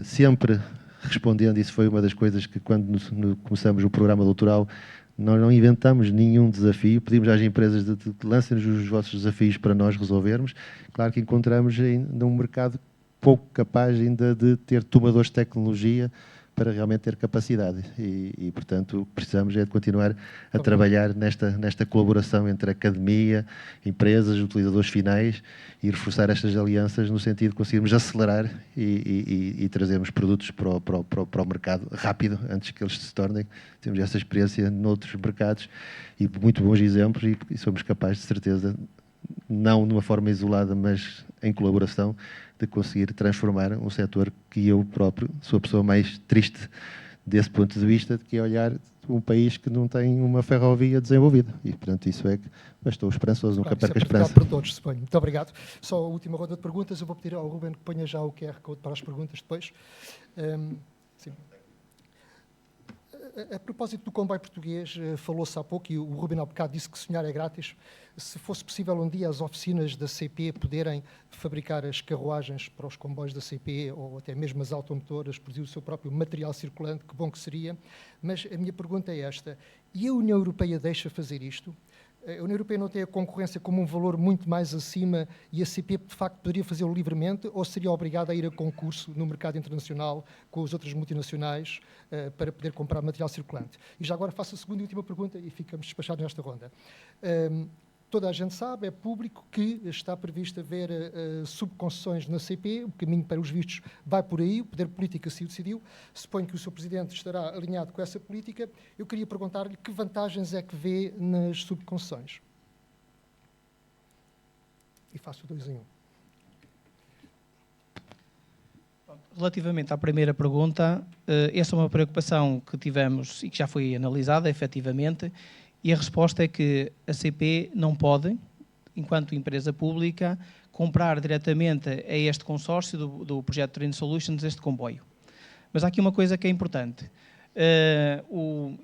sempre respondendo. Isso foi uma das coisas que, quando começamos o programa doutoral, nós não inventamos nenhum desafio, pedimos às empresas de lancem-nos os vossos desafios para nós resolvermos. Claro que encontramos ainda um mercado pouco capaz ainda de ter tomadores de tecnologia para realmente ter capacidade e portanto, o que precisamos é de continuar a trabalhar nesta colaboração entre academia, empresas, utilizadores finais, e reforçar estas alianças no sentido de conseguirmos acelerar e trazermos produtos para o mercado rápido, antes que eles se tornem. Temos essa experiência noutros mercados e muito bons exemplos, e somos capazes, de certeza, não de uma forma isolada, mas em colaboração, de conseguir transformar um setor que eu próprio sou a pessoa mais triste desse ponto de vista, de que é olhar um país que não tem uma ferrovia desenvolvida. E, portanto, isso é que... Mas estou esperançoso, nunca perco a esperança. Para todos, suponho. Muito obrigado. Só a última ronda de perguntas. Eu vou pedir ao Ruben que ponha já o QR Code para as perguntas depois. Sim. A propósito do comboio português, falou-se há pouco, e o Ruben há bocado disse que sonhar é grátis. Se fosse possível um dia as oficinas da CP poderem fabricar as carruagens para os comboios da CP, ou até mesmo as automotoras, produzir o seu próprio material circulante, que bom que seria. Mas a minha pergunta é esta: e a União Europeia deixa fazer isto? A União Europeia não tem a concorrência como um valor muito mais acima e a CP, de facto, poderia fazê-lo livremente, ou seria obrigada a ir a concurso no mercado internacional com as outras multinacionais para poder comprar material circulante? E já agora faço a segunda e última pergunta e ficamos despachados nesta ronda. Toda a gente sabe, é público, que está previsto haver subconcessões na CP, o caminho para os vistos vai por aí, o poder político assim o decidiu. Suponho que o Sr. Presidente estará alinhado com essa política. Eu queria perguntar-lhe que vantagens é que vê nas subconcessões. E faço 2 em 1. Relativamente à primeira pergunta, essa é uma preocupação que tivemos e que já foi analisada, efetivamente, e a resposta é que a CP não pode, enquanto empresa pública, comprar diretamente a este consórcio do projeto Train Solutions este comboio. Mas há aqui uma coisa que é importante.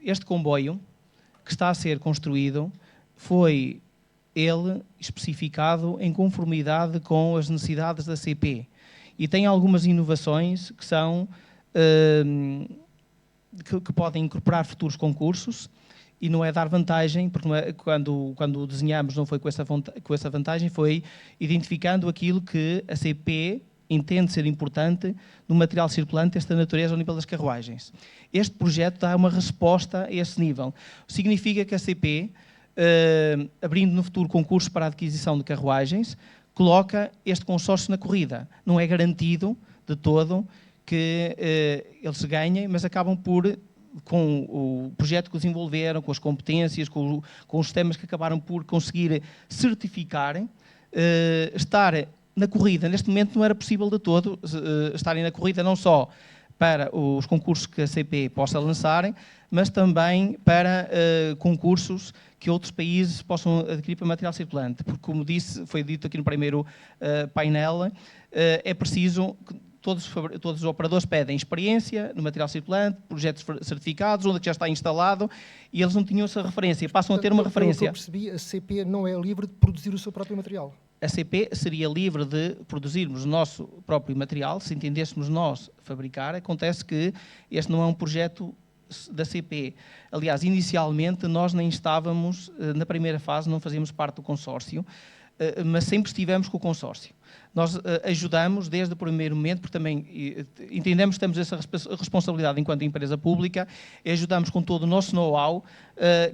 Este comboio que está a ser construído foi ele especificado em conformidade com as necessidades da CP e tem algumas inovações que são que podem incorporar futuros concursos. E não é dar vantagem, porque não é, quando o desenhamos não foi com essa vantagem, foi identificando aquilo que a CP entende ser importante no material circulante esta natureza ao nível das carruagens. Este projeto dá uma resposta a esse nível. Significa que a CP, abrindo no futuro concursos para a aquisição de carruagens, coloca este consórcio na corrida. Não é garantido de todo que eles ganhem, mas acabam por, com o projeto que desenvolveram, com as competências, com os sistemas que acabaram por conseguir certificarem, estar na corrida. Neste momento não era possível de todo estarem na corrida, não só para os concursos que a CP possa lançarem, mas também para concursos que outros países possam adquirir para material circulante. Porque, como disse, foi dito aqui no primeiro painel, é preciso... Todos os operadores pedem experiência no material circulante, projetos certificados, onde já está instalado, e eles não tinham essa referência, passam a ter uma referência. Pelo que eu percebi, a CP não é livre de produzir o seu próprio material. A CP seria livre de produzirmos o nosso próprio material, se entendêssemos nós fabricar. Acontece que este não é um projeto da CP. Aliás, inicialmente nós nem estávamos, na primeira fase, não fazíamos parte do consórcio, mas sempre estivemos com o consórcio. Nós ajudamos desde o primeiro momento, porque também entendemos que temos essa responsabilidade enquanto empresa pública, e ajudamos com todo o nosso know-how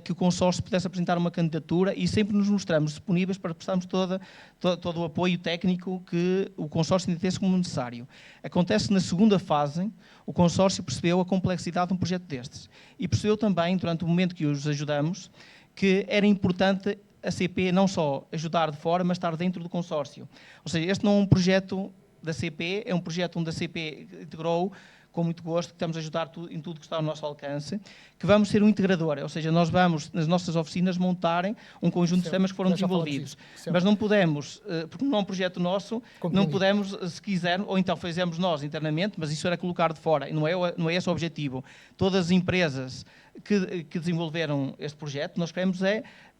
que o consórcio pudesse apresentar uma candidatura e sempre nos mostramos disponíveis para prestarmos todo o apoio técnico que o consórcio entendesse como necessário. Acontece que na segunda fase o consórcio percebeu a complexidade de um projeto destes e percebeu também, durante o momento que os ajudamos, que era importante a CP não só ajudar de fora, mas estar dentro do consórcio. Ou seja, este não é um projeto da CP, é um projeto onde a CP integrou, com muito gosto, que estamos a ajudar em tudo que está ao nosso alcance, que vamos ser um integrador, ou seja, nós vamos, nas nossas oficinas, montarem um conjunto de sistemas que foram desenvolvidos. Mas não podemos, porque não é um projeto nosso, não podemos, se quiser, ou então fazemos nós internamente, mas isso era colocar de fora, e não é esse o objetivo. Todas as empresas que desenvolveram este projeto, nós queremos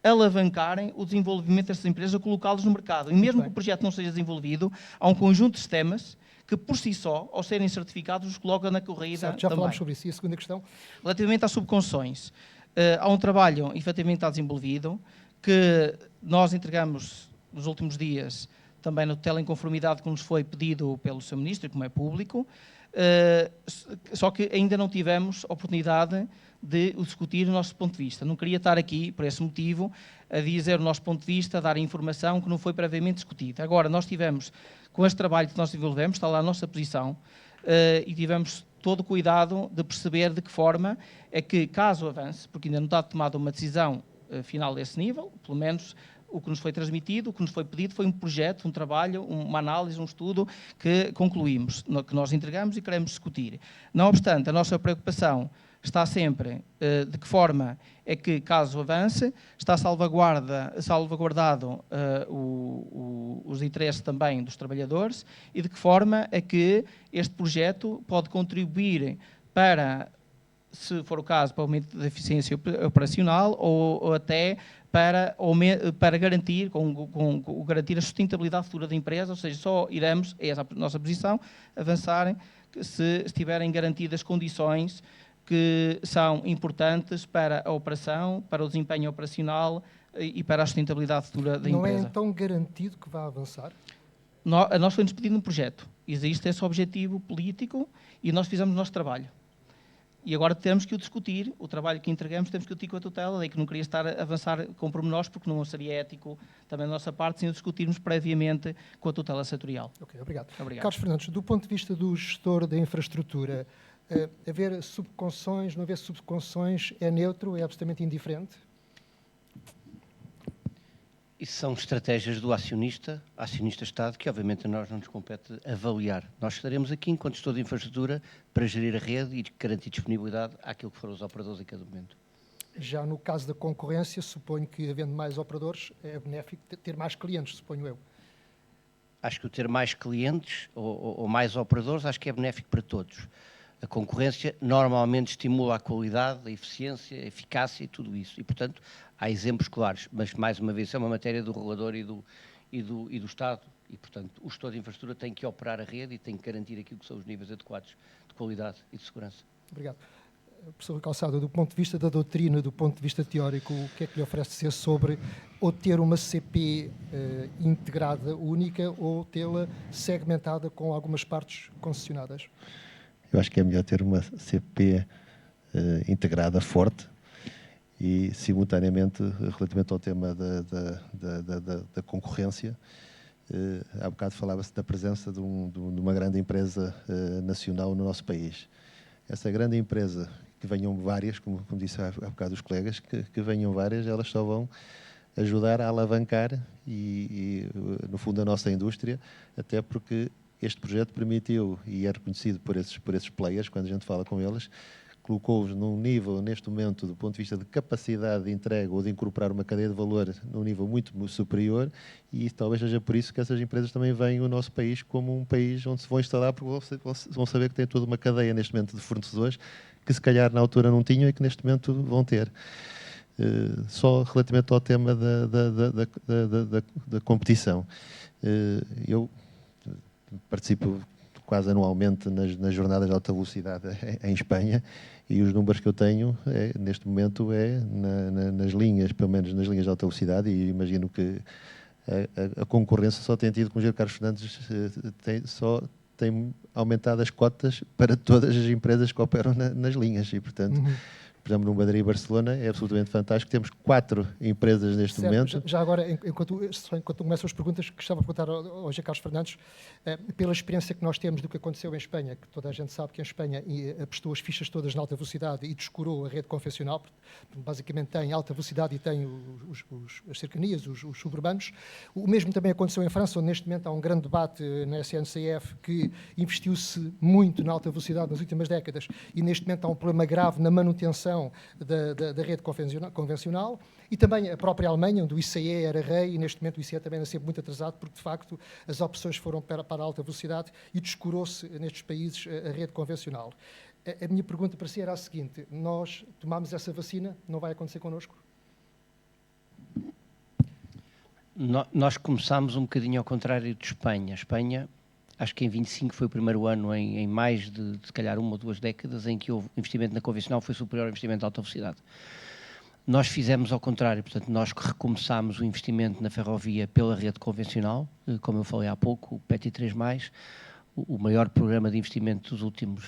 alavancarem o desenvolvimento destas empresas, a colocá-los no mercado. E mesmo que o projeto não seja desenvolvido, há um conjunto de sistemas que, por si só, ao serem certificados, os colocam na corrida. Certo, já falámos sobre isso. E a segunda questão? Relativamente às subconcessões, há um trabalho efetivamente desenvolvido que nós entregamos nos últimos dias também na tutela em conformidade que nos foi pedido pelo Sr. Ministro, como é público, só que ainda não tivemos oportunidade de o discutir o nosso ponto de vista. Não queria estar aqui, por esse motivo, a dizer o nosso ponto de vista, a dar informação que não foi previamente discutida. Agora, nós tivemos, com este trabalho que nós desenvolvemos, está lá a nossa posição, e tivemos todo o cuidado de perceber de que forma é que, caso avance, porque ainda não está tomada uma decisão final desse nível, pelo menos o que nos foi transmitido, o que nos foi pedido foi um projeto, um trabalho, uma análise, um estudo que concluímos, que nós entregamos e queremos discutir. Não obstante, a nossa preocupação está sempre de que forma é que, caso avance, está salvaguardado os interesses também dos trabalhadores e de que forma é que este projeto pode contribuir para, se for o caso, para o aumento da eficiência operacional ou até para garantir, garantir a sustentabilidade futura da empresa, ou seja, só iremos, é essa a nossa posição, avançar se estiverem garantidas condições que são importantes para a operação, para o desempenho operacional e para a sustentabilidade futura da empresa. Não é então garantido que vá avançar? A nós foi-nos pedido um projeto. Existe esse objetivo político e nós fizemos o nosso trabalho. E agora temos que o discutir, o trabalho que entregamos, temos que o discutir com a tutela, daí que não queria estar a avançar com pormenores, porque não seria ético também da nossa parte, sem o discutirmos previamente com a tutela setorial. Ok, obrigado. Carlos Fernandes, do ponto de vista do gestor da infraestrutura, haver subconcessões, não haver subconcessões, é neutro, é absolutamente indiferente? Isso são estratégias do acionista-Estado, que obviamente a nós não nos compete avaliar. Nós estaremos aqui, enquanto gestor de infraestrutura, para gerir a rede e garantir disponibilidade àquilo que foram os operadores em cada momento. Já no caso da concorrência, suponho que, havendo mais operadores, é benéfico ter mais clientes, suponho eu. Acho que o ter mais clientes ou mais operadores, acho que é benéfico para todos. A concorrência normalmente estimula a qualidade, a eficiência, a eficácia e tudo isso. E, portanto, há exemplos claros. Mas, mais uma vez, é uma matéria do regulador e do Estado. E, portanto, o gestor de infraestrutura tem que operar a rede e tem que garantir aquilo que são os níveis adequados de qualidade e de segurança. Obrigado. professor Rui Calçada, do ponto de vista da doutrina, do ponto de vista teórico, o que é que lhe oferece dizer sobre ou ter uma CP integrada única ou tê-la segmentada com algumas partes concessionadas? Eu acho que é melhor ter uma CP integrada forte e, simultaneamente, relativamente ao tema da concorrência, há bocado falava-se da presença de uma grande empresa nacional no nosso país. Essa grande empresa, que venham várias, como disse há bocado os colegas, que venham várias, elas só vão ajudar a alavancar no fundo, a nossa indústria, até porque este projeto permitiu, e é reconhecido por esses players, quando a gente fala com eles, colocou-os num nível, neste momento, do ponto de vista de capacidade de entrega ou de incorporar uma cadeia de valor num nível muito superior, e talvez seja por isso que essas empresas também veem o nosso país como um país onde se vão instalar, porque vão saber que tem toda uma cadeia, neste momento, de fornecedores, que se calhar na altura não tinham e que neste momento vão ter. Só relativamente ao tema da competição. Eu participo quase anualmente nas jornadas de alta velocidade em Espanha, e os números que eu tenho neste momento nas linhas, pelo menos nas linhas de alta velocidade, e imagino que a concorrência só tem tido com o Engenheiro Carlos Fernandes, tem aumentado as cotas para todas as empresas que operam nas linhas, e portanto... Por exemplo, no Madrid e Barcelona é absolutamente fantástico. Temos 4 empresas neste momento. Já agora, enquanto começam as perguntas, gostava de perguntar ao José Carlos Fernandes, pela experiência que nós temos do que aconteceu em Espanha, que toda a gente sabe que em Espanha apostou as fichas todas na alta velocidade e descurou a rede convencional, basicamente tem alta velocidade e tem as cercanias, os suburbanos. O mesmo também aconteceu em França, onde neste momento há um grande debate na SNCF, que investiu-se muito na alta velocidade nas últimas décadas, e neste momento há um problema grave na manutenção da rede convencional, e também a própria Alemanha, onde o ICE era rei, e neste momento o ICE também anda sempre muito atrasado, porque de facto as opções foram para a alta velocidade e descurou-se nestes países a rede convencional. A minha pergunta para si era a seguinte: nós tomámos essa vacina, não vai acontecer connosco? Nós começámos um bocadinho ao contrário de Espanha. Espanha, acho que em 25 foi o primeiro ano em mais de se calhar 1 ou 2 décadas em que o investimento na convencional foi superior ao investimento de alta velocidade. Nós fizemos ao contrário, portanto, nós recomeçámos o investimento na ferrovia pela rede convencional, como eu falei há pouco, o PETI 3+, o maior programa de investimento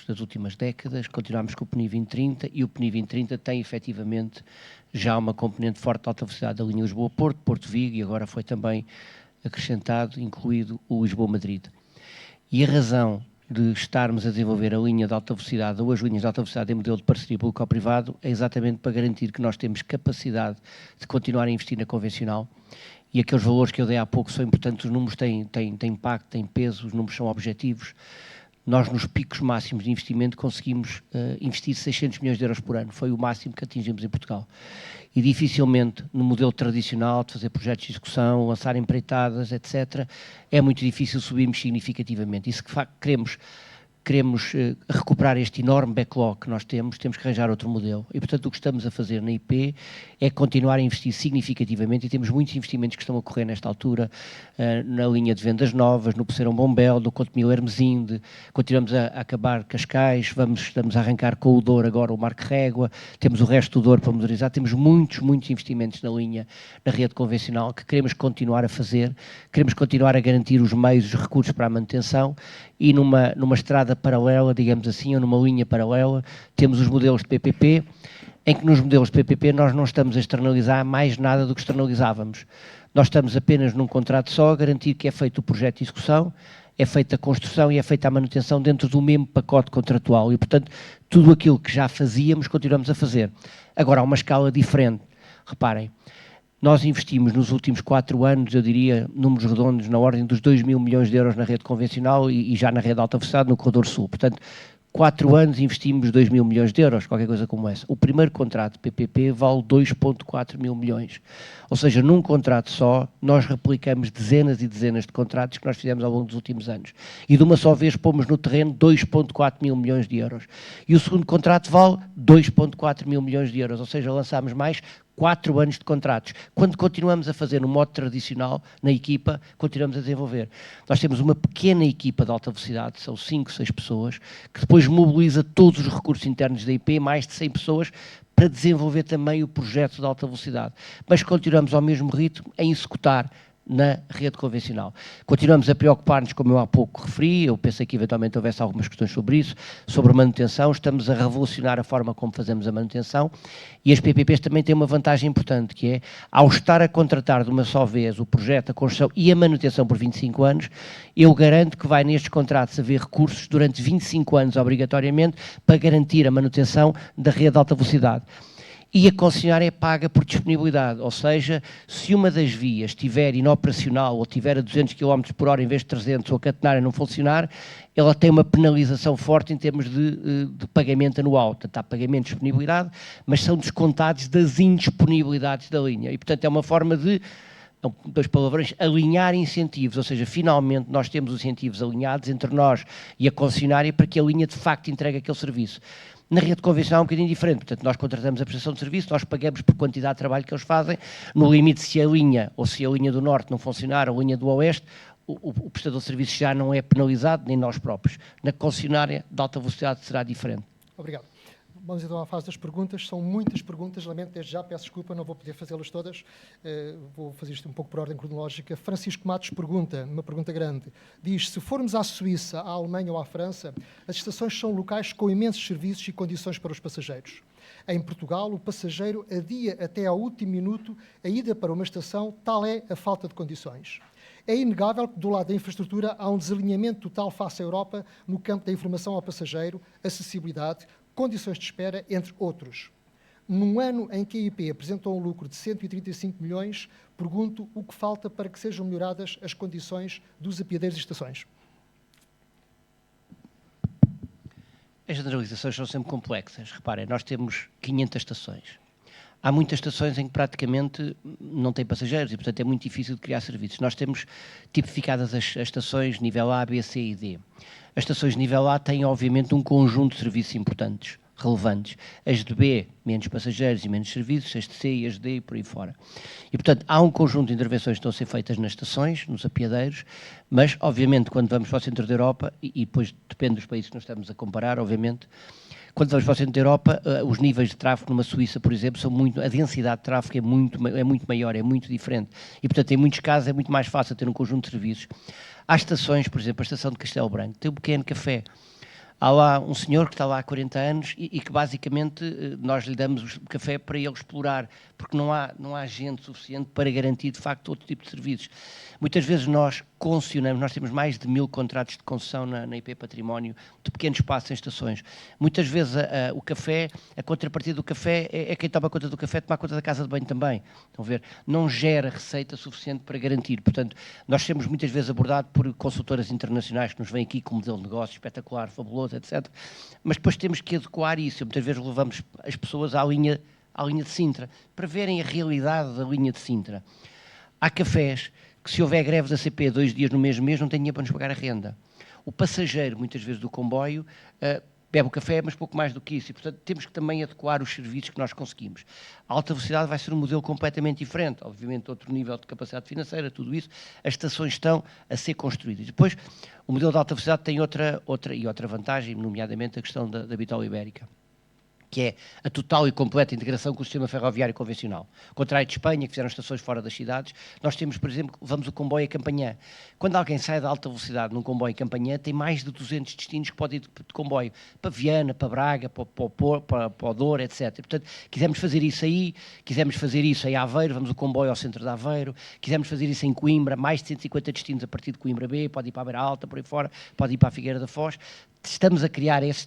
das últimas décadas. Continuámos com o PNI 2030, e o PNI 2030 tem efetivamente já uma componente forte de alta velocidade da linha Lisboa-Porto, Porto-Vigo, e agora foi também acrescentado, incluído o Lisboa-Madrid. E a razão de estarmos a desenvolver a linha de alta velocidade ou as linhas de alta velocidade em modelo de parceria público-privado é exatamente para garantir que nós temos capacidade de continuar a investir na convencional, e aqueles valores que eu dei há pouco são importantes. Os números têm impacto, têm peso, os números são objetivos. Nós, nos picos máximos de investimento, conseguimos investir 600 milhões de euros por ano. Foi o máximo que atingimos em Portugal. E dificilmente, no modelo tradicional de fazer projetos de execução, lançar empreitadas, etc., é muito difícil subirmos significativamente. E se de facto queremos recuperar este enorme backlog que nós temos que arranjar outro modelo. E, portanto, o que estamos a fazer na IP é continuar a investir significativamente, e temos muitos investimentos que estão a ocorrer nesta altura, na linha de vendas novas, no Poceirão Bombel, no Contomil Hermesinde, continuamos a acabar Cascais, estamos a arrancar com o Douro agora o Marco Régua, temos o resto do Douro para modernizar, temos muitos investimentos na linha, na rede convencional, que queremos continuar a fazer, queremos continuar a garantir os meios, os recursos para a manutenção, e numa estrada paralela, digamos assim, ou numa linha paralela, temos os modelos de PPP, em que nos modelos de PPP nós não estamos a externalizar mais nada do que externalizávamos. Nós estamos apenas num contrato só a garantir que é feito o projeto de execução, é feita a construção e é feita a manutenção dentro do mesmo pacote contratual, e, portanto, tudo aquilo que já fazíamos continuamos a fazer. Agora, há uma escala diferente. Reparem, nós investimos nos últimos 4 anos, eu diria, números redondos, na ordem dos 2.000 milhões de euros na rede convencional e já na rede de alta velocidade no Corredor Sul. Portanto, 4 anos investimos 2.000 milhões de euros, qualquer coisa como essa. O primeiro contrato de PPP vale 2,4 mil milhões. Ou seja, num contrato só, nós replicamos dezenas e dezenas de contratos que nós fizemos ao longo dos últimos anos. E de uma só vez pomos no terreno 2,4 mil milhões de euros. E o segundo contrato vale 2,4 mil milhões de euros. Ou seja, lançámos mais 4 anos de contratos. Quando continuamos a fazer no modo tradicional, na equipa, continuamos a desenvolver. Nós temos uma pequena equipa de alta velocidade, são 5, 6 pessoas, que depois mobiliza todos os recursos internos da IP, mais de 100 pessoas, para desenvolver também o projeto de alta velocidade. Mas continuamos ao mesmo ritmo a executar na rede convencional. Continuamos a preocupar-nos, como eu há pouco referi, eu pensei que eventualmente houvesse algumas questões sobre isso, sobre manutenção, estamos a revolucionar a forma como fazemos a manutenção e as PPPs também têm uma vantagem importante, que é, ao estar a contratar de uma só vez o projeto, a construção e a manutenção por 25 anos, eu garanto que vai nestes contratos haver recursos durante 25 anos, obrigatoriamente, para garantir a manutenção da rede de alta velocidade. E a concessionária é paga por disponibilidade, ou seja, se uma das vias estiver inoperacional ou estiver a 200 km por hora em vez de 300 ou a catenária não funcionar, ela tem uma penalização forte em termos de pagamento anual. Portanto, há pagamento de disponibilidade, mas são descontados das indisponibilidades da linha. E, portanto, é uma forma de, dois palavrões, alinhar incentivos, ou seja, finalmente nós temos os incentivos alinhados entre nós e a concessionária para que a linha de facto entregue aquele serviço. Na rede convencional é um bocadinho diferente, portanto, nós contratamos a prestação de serviço, nós pagamos por quantidade de trabalho que eles fazem, no limite se a linha, ou se a linha do Norte não funcionar, a linha do Oeste, o prestador de serviço já não é penalizado, nem nós próprios. Na concessionária de alta velocidade será diferente. Obrigado. Vamos então à fase das perguntas. São muitas perguntas, lamento desde já, peço desculpa, não vou poder fazê-las todas. Vou fazer isto um pouco por ordem cronológica. Francisco Matos pergunta, uma pergunta grande, diz, se formos à Suíça, à Alemanha ou à França, as estações são locais com imensos serviços e condições para os passageiros. Em Portugal, o passageiro adia até ao último minuto a ida para uma estação, tal é a falta de condições. É inegável que, do lado da infraestrutura, há um desalinhamento total face à Europa no campo da informação ao passageiro, acessibilidade, condições de espera, entre outros. Num ano em que a IP apresentou um lucro de 135 milhões, pergunto o que falta para que sejam melhoradas as condições dos apiadeiros e estações. As generalizações são sempre complexas. Reparem, nós temos 500 estações. Há muitas estações em que praticamente não tem passageiros e, portanto, é muito difícil de criar serviços. Nós temos tipificadas as estações nível A, B, C e D. As estações nível A têm, obviamente, um conjunto de serviços importantes, relevantes. As de B, menos passageiros e menos serviços, as de C e as de D e por aí fora. E, portanto, há um conjunto de intervenções que estão a ser feitas nas estações, nos apiadeiros, mas, obviamente, quando vamos para o centro da Europa, e depois depende dos países que nós estamos a comparar, obviamente, quando vamos para o centro da Europa, os níveis de tráfego numa Suíça, por exemplo, são muito, a densidade de tráfego é muito maior, é muito diferente. E, portanto, em muitos casos é muito mais fácil ter um conjunto de serviços. Há estações, por exemplo, a estação de Castelo Branco, tem um pequeno café. Há lá um senhor que está lá há 40 anos e que basicamente nós lhe damos o café para ele explorar, porque não há gente suficiente para garantir de facto outro tipo de serviços. Muitas vezes nós concessionamos, nós temos mais de 1000 contratos de concessão na IP Património, de pequenos espaços em estações. Muitas vezes o café, a contrapartida do café é quem toma conta do café, tomar conta da casa de banho também. Estão a ver? Não gera receita suficiente para garantir. Portanto, nós somos muitas vezes abordados por consultoras internacionais que nos vêm aqui com um modelo de negócio espetacular, fabuloso, etc. Mas depois temos que adequar isso. Muitas vezes levamos as pessoas à linha de Sintra, para verem a realidade da linha de Sintra. Há cafés que, se houver greve da CP 2 dias no mesmo mês, não tem dinheiro para nos pagar a renda. O passageiro, muitas vezes do comboio, bebe o café, mas pouco mais do que isso. E, portanto, temos que também adequar os serviços que nós conseguimos. A alta velocidade vai ser um modelo completamente diferente. Obviamente, outro nível de capacidade financeira, tudo isso. As estações estão a ser construídas. Depois, o modelo de alta velocidade tem outra vantagem, nomeadamente a questão da bitola ibérica, que é a total e completa integração com o sistema ferroviário convencional. Ao contrário de Espanha, que fizeram estações fora das cidades, nós temos, por exemplo, vamos o comboio a Campanhã. Quando alguém sai da alta velocidade num comboio a Campanhã, tem mais de 200 destinos que pode ir de comboio. Para Viana, para Braga, para o Douro, etc. E, portanto, quisemos fazer isso aí, quisemos fazer isso em Aveiro, vamos o comboio ao centro de Aveiro, quisemos fazer isso em Coimbra, mais de 150 destinos a partir de Coimbra B, pode ir para a Beira Alta, por aí fora, pode ir para a Figueira da Foz. Estamos a criar esse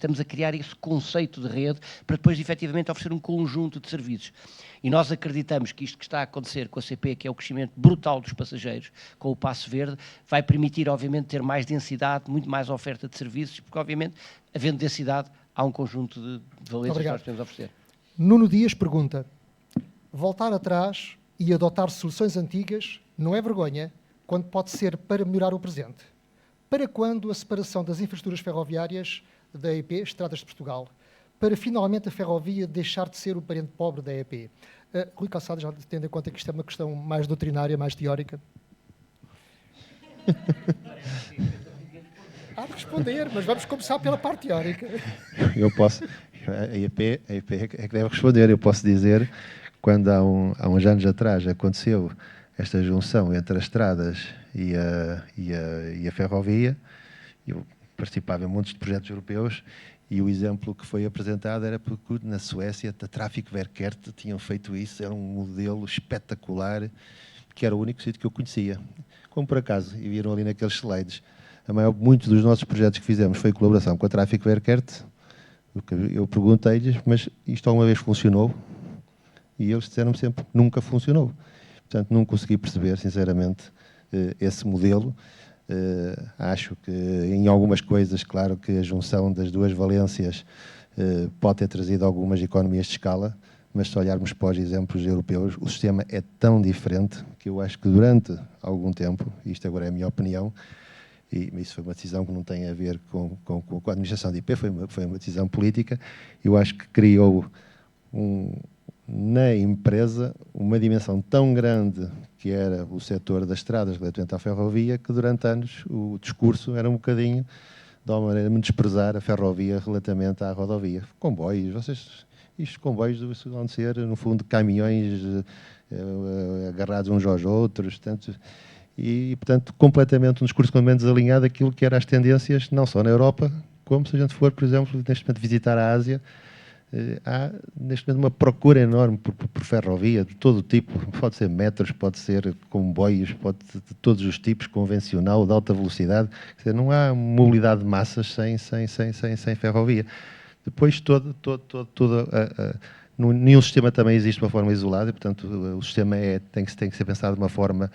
conceito de rede para depois, efetivamente, oferecer um conjunto de serviços. E nós acreditamos que isto que está a acontecer com a CP, que é o crescimento brutal dos passageiros, com o Passo Verde, vai permitir, obviamente, ter mais densidade, muito mais oferta de serviços, porque, obviamente, havendo densidade, há um conjunto de valências que nós podemos oferecer. Nuno Dias pergunta, voltar atrás e adotar soluções antigas não é vergonha, quando pode ser para melhorar o presente? Para quando a separação das infraestruturas ferroviárias da IP, Estradas de Portugal? para finalmente a ferrovia deixar de ser o parente pobre da EP? Rui Calçado, já tendo em conta que isto é uma questão mais doutrinária, mais teórica. Há de responder, mas vamos começar pela parte teórica. Eu posso. A EP é que deve responder. Eu posso dizer, quando há uns anos atrás aconteceu esta junção entre as estradas e a ferrovia, eu participava em montes de projetos europeus e o exemplo que foi apresentado era porque na Suécia, da Trafikverket, tinham feito isso, era um modelo espetacular, que era o único sítio que eu conhecia. Como por acaso, e viram ali naqueles slides, muitos dos nossos projetos que fizemos foi colaboração com a Trafikverket. Eu perguntei-lhes, mas isto alguma vez funcionou? E eles disseram-me sempre, nunca funcionou. Portanto, não consegui perceber, sinceramente, esse modelo. Acho que em algumas coisas, claro que a junção das duas valências pode ter trazido algumas economias de escala, mas se olharmos para os exemplos europeus, o sistema é tão diferente que eu acho que durante algum tempo, e isto agora é a minha opinião, e isso foi uma decisão que não tem a ver com a administração de IP, foi uma decisão política, eu acho que criou na empresa uma dimensão tão grande que era o setor das estradas relativamente à ferrovia, que durante anos o discurso era um bocadinho de uma maneira de desprezar a ferrovia relativamente à rodovia. Comboios, estes comboios vão ser, no fundo, caminhões agarrados uns aos outros, portanto, completamente um discurso completamente desalinhado daquilo que eram as tendências, não só na Europa, como se a gente for, por exemplo, neste momento visitar a Ásia, há neste momento uma procura enorme por ferrovia, de todo o tipo, pode ser metros, pode ser comboios, pode ser de todos os tipos, convencional, de alta velocidade, quer dizer, não há mobilidade de massas sem ferrovia. Depois, nenhum sistema também existe de uma forma isolada, e, portanto, o sistema tem que ser pensado de uma forma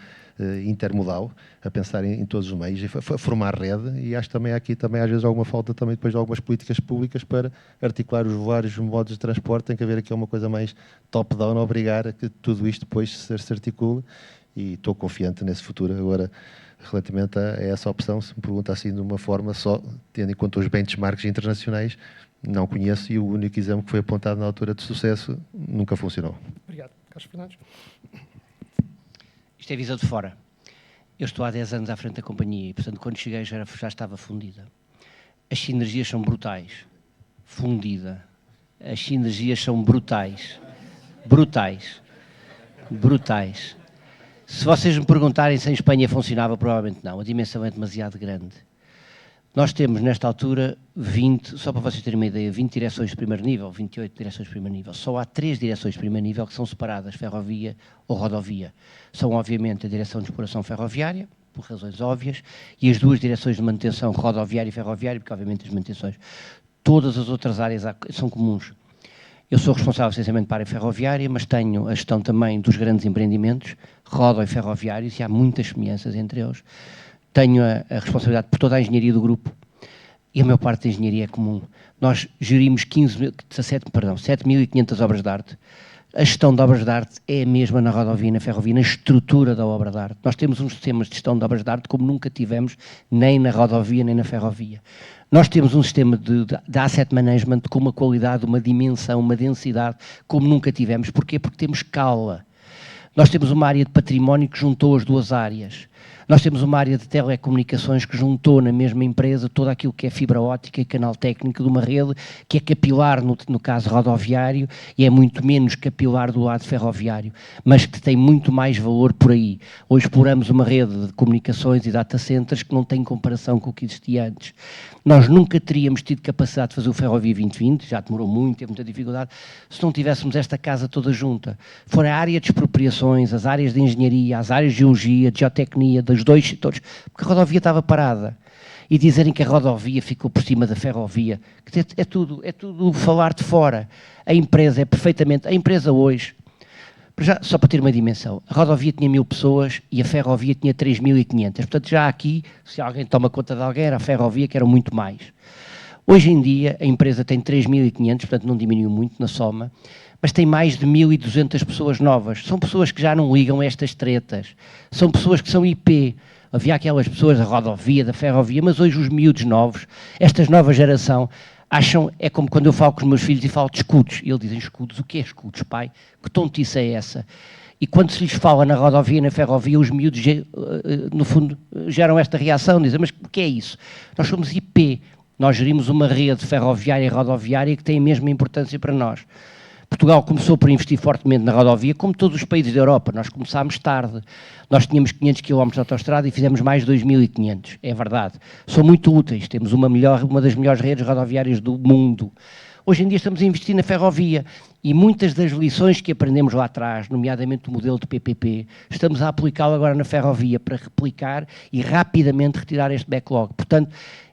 intermodal, a pensar em todos os meios, e formar rede, e acho que também há aqui às vezes alguma falta também depois de algumas políticas públicas para articular os vários modos de transporte. Tem que haver aqui uma coisa mais top-down, obrigar a que tudo isto depois se articule, e estou confiante nesse futuro. Agora, relativamente a essa opção, se me pergunta assim de uma forma só, tendo em conta os benchmarks internacionais, não conheço, e o único exemplo que foi apontado na altura de sucesso nunca funcionou. Obrigado. Carlos Fernandes. Isto é visão de fora. Eu estou há 10 anos à frente da companhia e, portanto, quando cheguei já estava fundida. As sinergias são brutais. Fundida. As sinergias são brutais. Brutais. Brutais. Se vocês me perguntarem se em Espanha funcionava, provavelmente não. A dimensão é demasiado grande. Nós temos, nesta altura, 20, só para vocês terem uma ideia, 20 direções de primeiro nível, 28 direções de primeiro nível. Só há 3 direções de primeiro nível que são separadas, ferrovia ou rodovia. São, obviamente, a direção de exploração ferroviária, por razões óbvias, e as 2 direções de manutenção rodoviária e ferroviária, porque, obviamente, as manutenções. Todas as outras áreas são comuns. Eu sou responsável, essencialmente, para a área ferroviária, mas tenho a gestão também dos grandes empreendimentos, rodo e ferroviários, e há muitas semelhanças entre eles. Tenho a responsabilidade por toda a engenharia do grupo e a maior parte da engenharia é comum. Nós gerimos 7.500 obras de arte. A gestão de obras de arte é a mesma na rodovia e na ferrovia, na estrutura da obra de arte. Nós temos uns sistemas de gestão de obras de arte como nunca tivemos, nem na rodovia nem na ferrovia. Nós temos um sistema de asset management com uma qualidade, uma dimensão, uma densidade como nunca tivemos. Porquê? Porque temos escala. Nós temos uma área de património que juntou as 2 áreas. Nós temos uma área de telecomunicações que juntou na mesma empresa todo aquilo que é fibra óptica e canal técnico de uma rede que é capilar no caso rodoviário e é muito menos capilar do lado ferroviário, mas que tem muito mais valor por aí. Hoje exploramos uma rede de comunicações e data centers que não tem comparação com o que existia antes. Nós nunca teríamos tido capacidade de fazer o Ferrovia 2020, já demorou muito, teve muita dificuldade, se não tivéssemos esta casa toda junta. Fora a área de expropriações, as áreas de engenharia, as áreas de geologia, de geotecnia, dos 2 setores, porque a rodovia estava parada. E dizerem que a rodovia ficou por cima da ferrovia, é tudo falar de fora. A empresa hoje, só para ter uma dimensão, a rodovia tinha 1.000 pessoas e a ferrovia tinha 3.500. Portanto, já aqui, se alguém toma conta de alguém, era a ferrovia que eram muito mais. Hoje em dia, a empresa tem 3.500, portanto não diminuiu muito na soma, mas tem mais de 1.200 pessoas novas. São pessoas que já não ligam a estas tretas. São pessoas que são IP. Havia aquelas pessoas da rodovia, da ferrovia, mas hoje os miúdos novos, esta nova geração, acham, é como quando eu falo com os meus filhos e falo de escudos, e eles dizem escudos, o que é escudos, pai? Que tontice é essa? E quando se lhes fala na rodovia e na ferrovia, os miúdos, no fundo, geram esta reação, dizem, mas o que é isso? Nós somos IP, nós gerimos uma rede ferroviária e rodoviária que tem a mesma importância para nós. Portugal começou por investir fortemente na rodovia, como todos os países da Europa. Nós começámos tarde. Nós tínhamos 500 km de autoestrada e fizemos mais de 2.500. É verdade. São muito úteis. Temos uma das melhores redes rodoviárias do mundo. Hoje em dia estamos a investir na ferrovia e muitas das lições que aprendemos lá atrás, nomeadamente o modelo de PPP, estamos a aplicá-lo agora na ferrovia para replicar e rapidamente retirar este backlog. Portanto,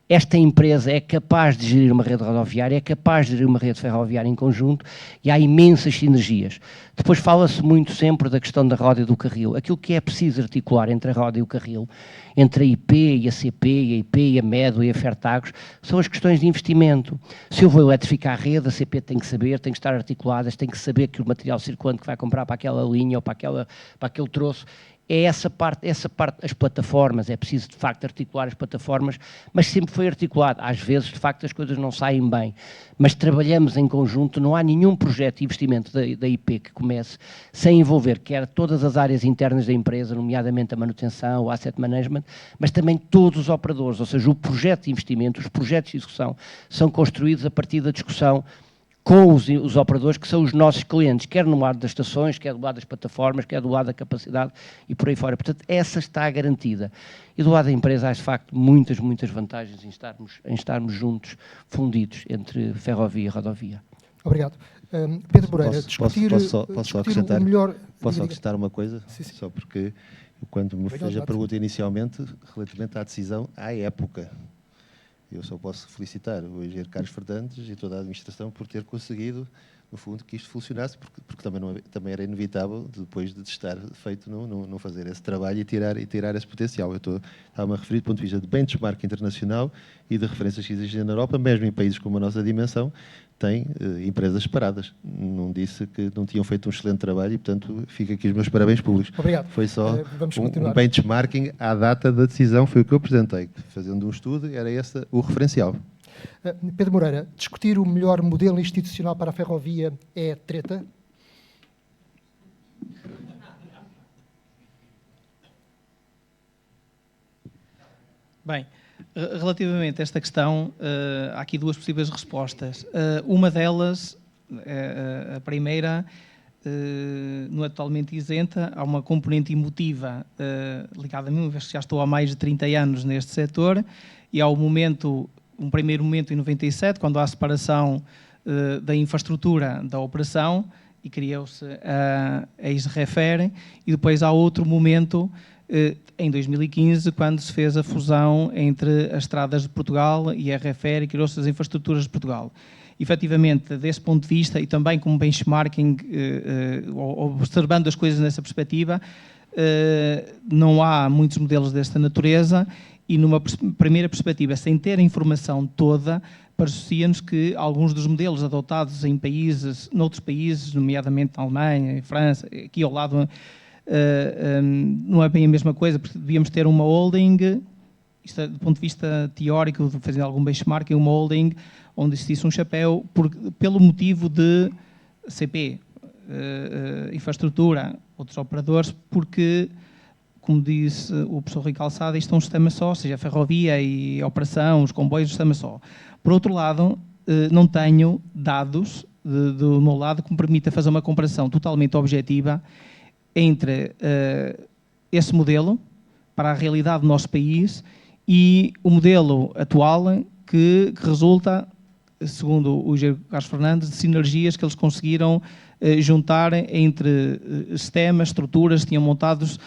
esta empresa é capaz de gerir uma rede rodoviária, é capaz de gerir uma rede ferroviária em conjunto e há imensas sinergias. Depois fala-se muito sempre da questão da roda e do carril. Aquilo que é preciso articular entre a roda e o carril, entre a IP e a CP, e a IP e a MEDO e a Fertagos, são as questões de investimento. Se eu vou eletrificar a rede, a CP tem que saber, tem que estar articulada, tem que saber que o material circulante que vai comprar para aquela linha ou para aquele troço é essa parte, as plataformas, é preciso de facto articular as plataformas, mas sempre foi articulado. Às vezes, de facto, as coisas não saem bem, mas trabalhamos em conjunto, não há nenhum projeto de investimento da IP que comece sem envolver quer todas as áreas internas da empresa, nomeadamente a manutenção, o asset management, mas também todos os operadores, ou seja, o projeto de investimento, os projetos de execução são construídos a partir da discussão com os operadores que são os nossos clientes, quer no lado das estações, quer do lado das plataformas, quer do lado da capacidade e por aí fora. Portanto, essa está garantida. E do lado da empresa há, de facto, muitas vantagens em estarmos juntos, fundidos entre ferrovia e rodovia. Obrigado. Pedro Moreira, posso acrescentar, o melhor... Posso acrescentar uma coisa? Sim. Só porque, quando me fez a pergunta inicialmente, relativamente à decisão, à época, eu só posso felicitar o engenheiro Carlos Fernandes e toda a administração por ter conseguido, no fundo, que isto funcionasse, porque também era inevitável, depois de estar feito, não fazer esse trabalho e tirar esse potencial. Eu estava-me a referir do ponto de vista de benchmark internacional e de referências que existem na Europa, mesmo em países como a nossa dimensão, tem empresas paradas. Não disse que não tinham feito um excelente trabalho e, portanto, fica aqui os meus parabéns públicos. Obrigado. Foi só um benchmarking à data da decisão, foi o que eu apresentei. Fazendo um estudo, era esse o referencial. Pedro Moreira, discutir o melhor modelo institucional para a ferrovia é treta? Bem, relativamente a esta questão, há aqui duas possíveis respostas. Uma delas, a primeira, não é totalmente isenta, há uma componente emotiva ligada a mim, uma vez que já estou há mais de 30 anos neste setor, e há um primeiro momento em 97, quando há a separação da infraestrutura da operação, e criou-se a ex-Refer, e depois há outro momento, em 2015, quando se fez a fusão entre as estradas de Portugal e a Refer e criou-se as infraestruturas de Portugal. Efetivamente, desse ponto de vista, e também como benchmarking, observando as coisas nessa perspectiva, não há muitos modelos desta natureza, e numa primeira perspectiva, sem ter a informação toda, parecia-nos que alguns dos modelos adotados noutros países, nomeadamente na Alemanha, em França, aqui ao lado, não é bem a mesma coisa, porque devíamos ter uma holding, isto é, do ponto de vista teórico, fazendo algum benchmarking, uma holding onde existisse um chapéu pelo motivo de CP, infraestrutura, outros operadores, porque, como disse o professor Rui Calçada, isto é um sistema só, ou seja, a ferrovia e a operação, os comboios, um sistema só. Por outro lado, não tenho dados do meu lado que me permita fazer uma comparação totalmente objetiva entre esse modelo para a realidade do nosso país e o modelo atual que resulta, segundo o engenheiro Carlos Fernandes, de sinergias que eles conseguiram juntar entre sistemas, estruturas que tinham montados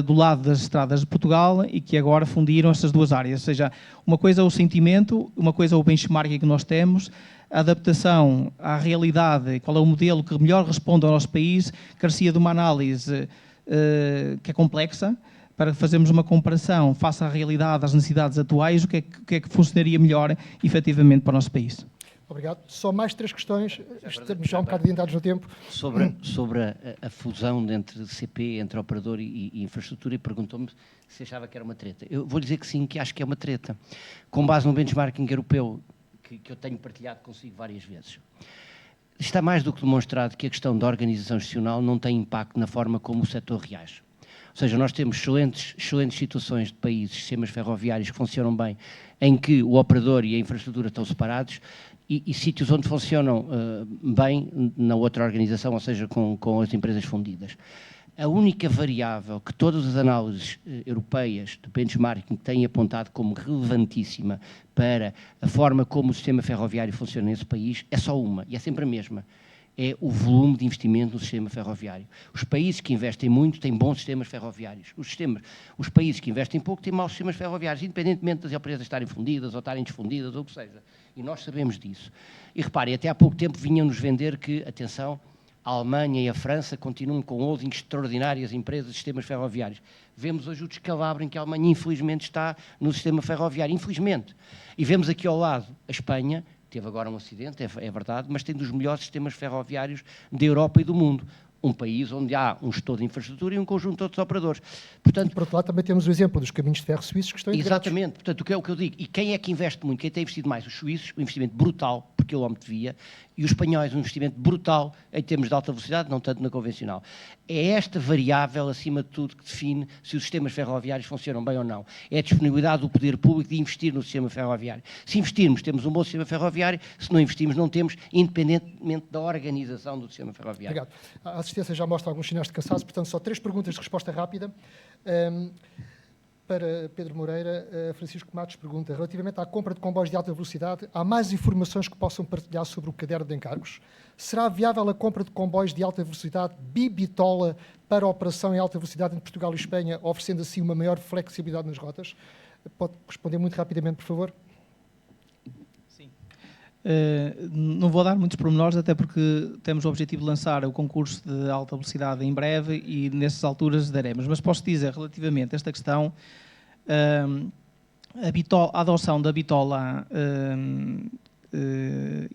do lado das estradas de Portugal e que agora fundiram essas duas áreas. Ou seja, uma coisa é o sentimento, uma coisa é o benchmarking que nós temos, a adaptação à realidade, qual é o modelo que melhor responde ao nosso país, carecia de uma análise que é complexa, para fazermos uma comparação face à realidade, às necessidades atuais, o que é que funcionaria melhor, efetivamente, para o nosso país. Obrigado. Só mais 3 questões, estamos já um bocado adiantados no tempo. Sobre a fusão entre CP, entre operador e infraestrutura, e perguntou-me se achava que era uma treta. Eu vou dizer que sim, que acho que é uma treta. Com base no benchmarking europeu, que eu tenho partilhado consigo várias vezes. Está mais do que demonstrado que a questão da organização institucional não tem impacto na forma como o setor reage. Ou seja, nós temos excelentes situações de países, sistemas ferroviários que funcionam bem, em que o operador e a infraestrutura estão separados, e sítios onde funcionam bem na outra organização, ou seja, com as empresas fundidas. A única variável que todas as análises europeias de benchmarking têm apontado como relevantíssima para a forma como o sistema ferroviário funciona nesse país é só uma, e é sempre a mesma. É o volume de investimento no sistema ferroviário. Os países que investem muito têm bons sistemas ferroviários. Os países que investem pouco têm maus sistemas ferroviários, independentemente das empresas estarem fundidas ou estarem desfundidas, ou o que seja. E nós sabemos disso. E reparem, até há pouco tempo vinham-nos vender que, atenção, a Alemanha e a França continuam com holdings extraordinárias empresas de sistemas ferroviários. Vemos hoje o descalabro em que a Alemanha, infelizmente, está no sistema ferroviário. Infelizmente. E vemos aqui ao lado a Espanha, teve agora um acidente, é verdade, mas tem dos melhores sistemas ferroviários da Europa e do mundo. Um país onde há um gestor de infraestrutura e um conjunto de outros operadores. Portanto, e, por outro lado, também temos o exemplo dos caminhos de ferro suíços que estão integrados. Exatamente. Portanto, o que eu digo, e quem é que investe muito? Quem tem investido mais? Os suíços, um investimento brutal por quilómetro de via, e os espanhóis, um investimento brutal em termos de alta velocidade, não tanto na convencional. É esta variável, acima de tudo, que define se os sistemas ferroviários funcionam bem ou não. É a disponibilidade do poder público de investir no sistema ferroviário. Se investirmos, temos um bom sistema ferroviário, se não investirmos, não temos, independentemente da organização do sistema ferroviário. Obrigado. A assistência já mostra alguns sinais de cansaço, portanto, só 3 perguntas de resposta rápida. Para Pedro Moreira, Francisco Matos pergunta, relativamente à compra de comboios de alta velocidade, há mais informações que possam partilhar sobre o caderno de encargos? Será viável a compra de comboios de alta velocidade bibitola para a operação em alta velocidade entre Portugal e Espanha, oferecendo assim uma maior flexibilidade nas rotas? Pode responder muito rapidamente, por favor? Sim. Não vou dar muitos pormenores, até porque temos o objetivo de lançar o concurso de alta velocidade em breve e nessas alturas daremos. Mas posso dizer, relativamente a esta questão, a adoção da bitola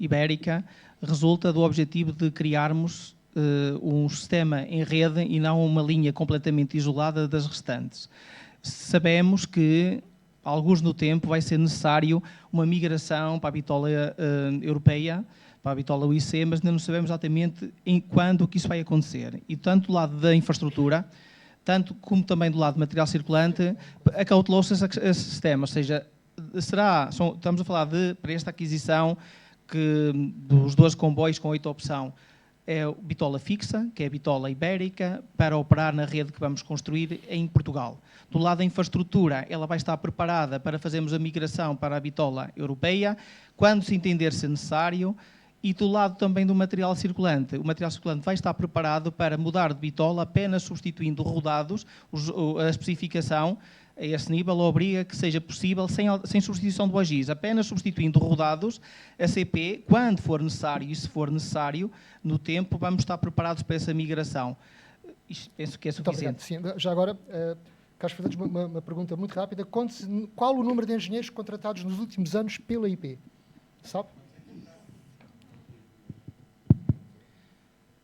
ibérica resulta do objetivo de criarmos um sistema em rede e não uma linha completamente isolada das restantes. Sabemos que alguns no tempo vai ser necessário uma migração para a bitola europeia, para a bitola UIC, mas ainda não sabemos exatamente quando que isso vai acontecer. E tanto do lado da infraestrutura, tanto como também do lado do material circulante, acautelou-se esse sistema, ou seja, estamos a falar para esta aquisição dos 12 comboios com 8 opção, é a bitola fixa, que é a bitola ibérica, para operar na rede que vamos construir em Portugal. Do lado da infraestrutura, ela vai estar preparada para fazermos a migração para a bitola europeia, quando se entender ser necessário, e do lado também do material circulante. O material circulante vai estar preparado para mudar de bitola apenas substituindo rodados, a especificação a esse nível obriga que seja possível sem substituição do AGIS, apenas substituindo rodados, a CP, quando for necessário e se for necessário, no tempo, vamos estar preparados para essa migração. Penso que é suficiente. Sim. Já agora, Carlos Fernandes, uma pergunta muito rápida. Qual o número de engenheiros contratados nos últimos anos pela IP? Sabe?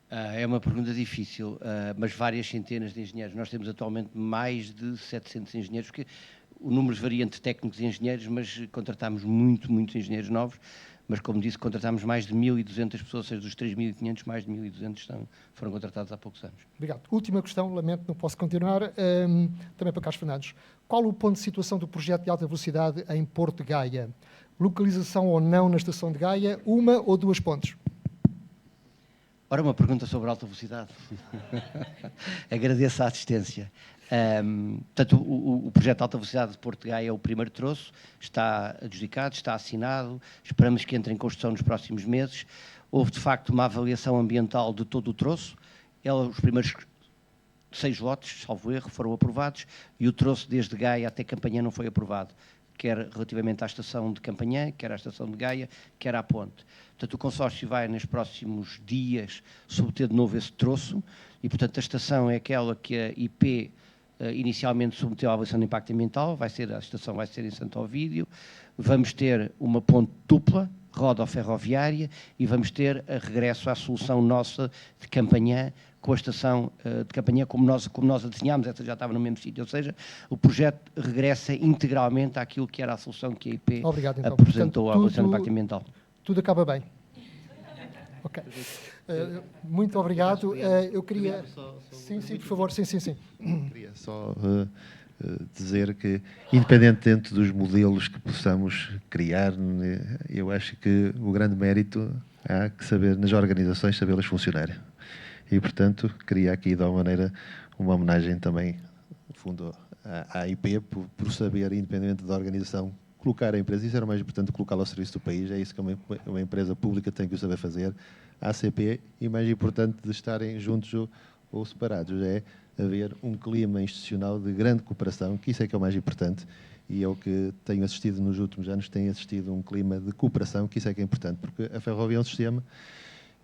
É uma pergunta difícil, mas várias centenas de engenheiros. Nós temos atualmente mais de 700 engenheiros, porque o número varia entre técnicos e engenheiros, mas contratamos muitos engenheiros novos, mas como disse, contratamos mais de 1.200 pessoas, ou seja, dos 3.500, mais de 1.200 foram contratados há poucos anos. Obrigado. Última questão, lamento, não posso continuar, também para Carlos Fernandes. Qual o ponto de situação do projeto de alta velocidade em Porto de Gaia? Localização ou não na estação de Gaia, 1 ou 2 pontos? Ora, uma pergunta sobre alta velocidade. Agradeço a assistência. Portanto, o projeto de alta velocidade de Porto de Gaia é o primeiro troço, está adjudicado, está assinado, esperamos que entre em construção nos próximos meses. Houve, de facto, uma avaliação ambiental de todo o troço. Os primeiros 6 lotes, salvo erro, foram aprovados e o troço desde Gaia até Campanhã não foi aprovado, quer relativamente à estação de Campanhã, quer à estação de Gaia, quer à ponte. Portanto, o consórcio vai, nos próximos dias, subter de novo esse troço e, portanto, a estação é aquela que a IP inicialmente submeteu à avaliação de impacto ambiental, a estação vai ser em Santo Ovídio, vamos ter uma ponte dupla, rodo-ferroviária, e vamos ter a regresso à solução nossa de Campanhã, com a estação de Campanhã como nós a desenhámos, essa já estava no mesmo sítio, ou seja, o projeto regressa integralmente àquilo que era a solução que a IP Obrigado, então. apresentou Portanto, à avaliação de impacto ambiental. Tudo acaba bem. Ok. Muito obrigado. Eu queria... Sim, por favor. Sim. Queria só dizer que, independente dos modelos que possamos criar, eu acho que o grande mérito há que saber, nas organizações, sabê-las funcionar. E, portanto, queria aqui, de alguma maneira, uma homenagem também, no fundo, à IP, por saber, independente da organização, colocar a empresa. Isso era o mais importante, colocá-la ao serviço do país. É isso que uma empresa pública tem que o saber fazer. A ACP, e mais importante de estarem juntos ou separados, é haver um clima institucional de grande cooperação, que isso é que é o mais importante. E é o que tenho assistido nos últimos anos, tenho assistido um clima de cooperação, que isso é que é importante, porque a ferrovia é um sistema,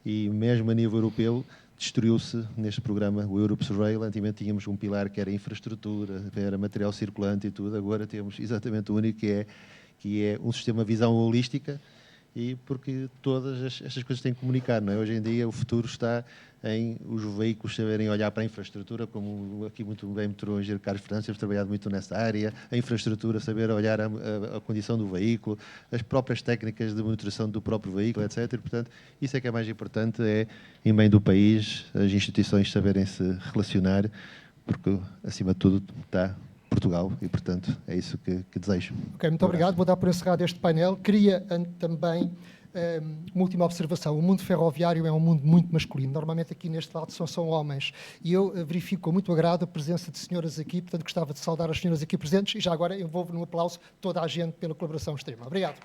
e mesmo a nível europeu, destruiu-se neste programa o Europe's Rail. Antigamente tínhamos um pilar que era infraestrutura, era material circulante e tudo. Agora temos exatamente o único que é um sistema de visão holística, e porque todas estas coisas têm que comunicar, não é? Hoje em dia o futuro está em os veículos saberem olhar para a infraestrutura, como aqui muito bem mostrou o engenheiro Carlos França, temos trabalhado muito nessa área, a infraestrutura, saber olhar a condição do veículo, as próprias técnicas de monitoração do próprio veículo, etc. E, portanto, isso é que é mais importante, é, em bem do país, as instituições saberem se relacionar, porque, acima de tudo, está Portugal, e, portanto, é isso que desejo. Ok, muito obrigado. Vou dar por encerrado este painel. Queria também uma última observação. O mundo ferroviário é um mundo muito masculino. Normalmente aqui neste lado são homens. E eu verifico com muito agrado a presença de senhoras aqui, portanto gostava de saudar as senhoras aqui presentes, e já agora envolvo no aplauso toda a gente pela colaboração extrema. Obrigado.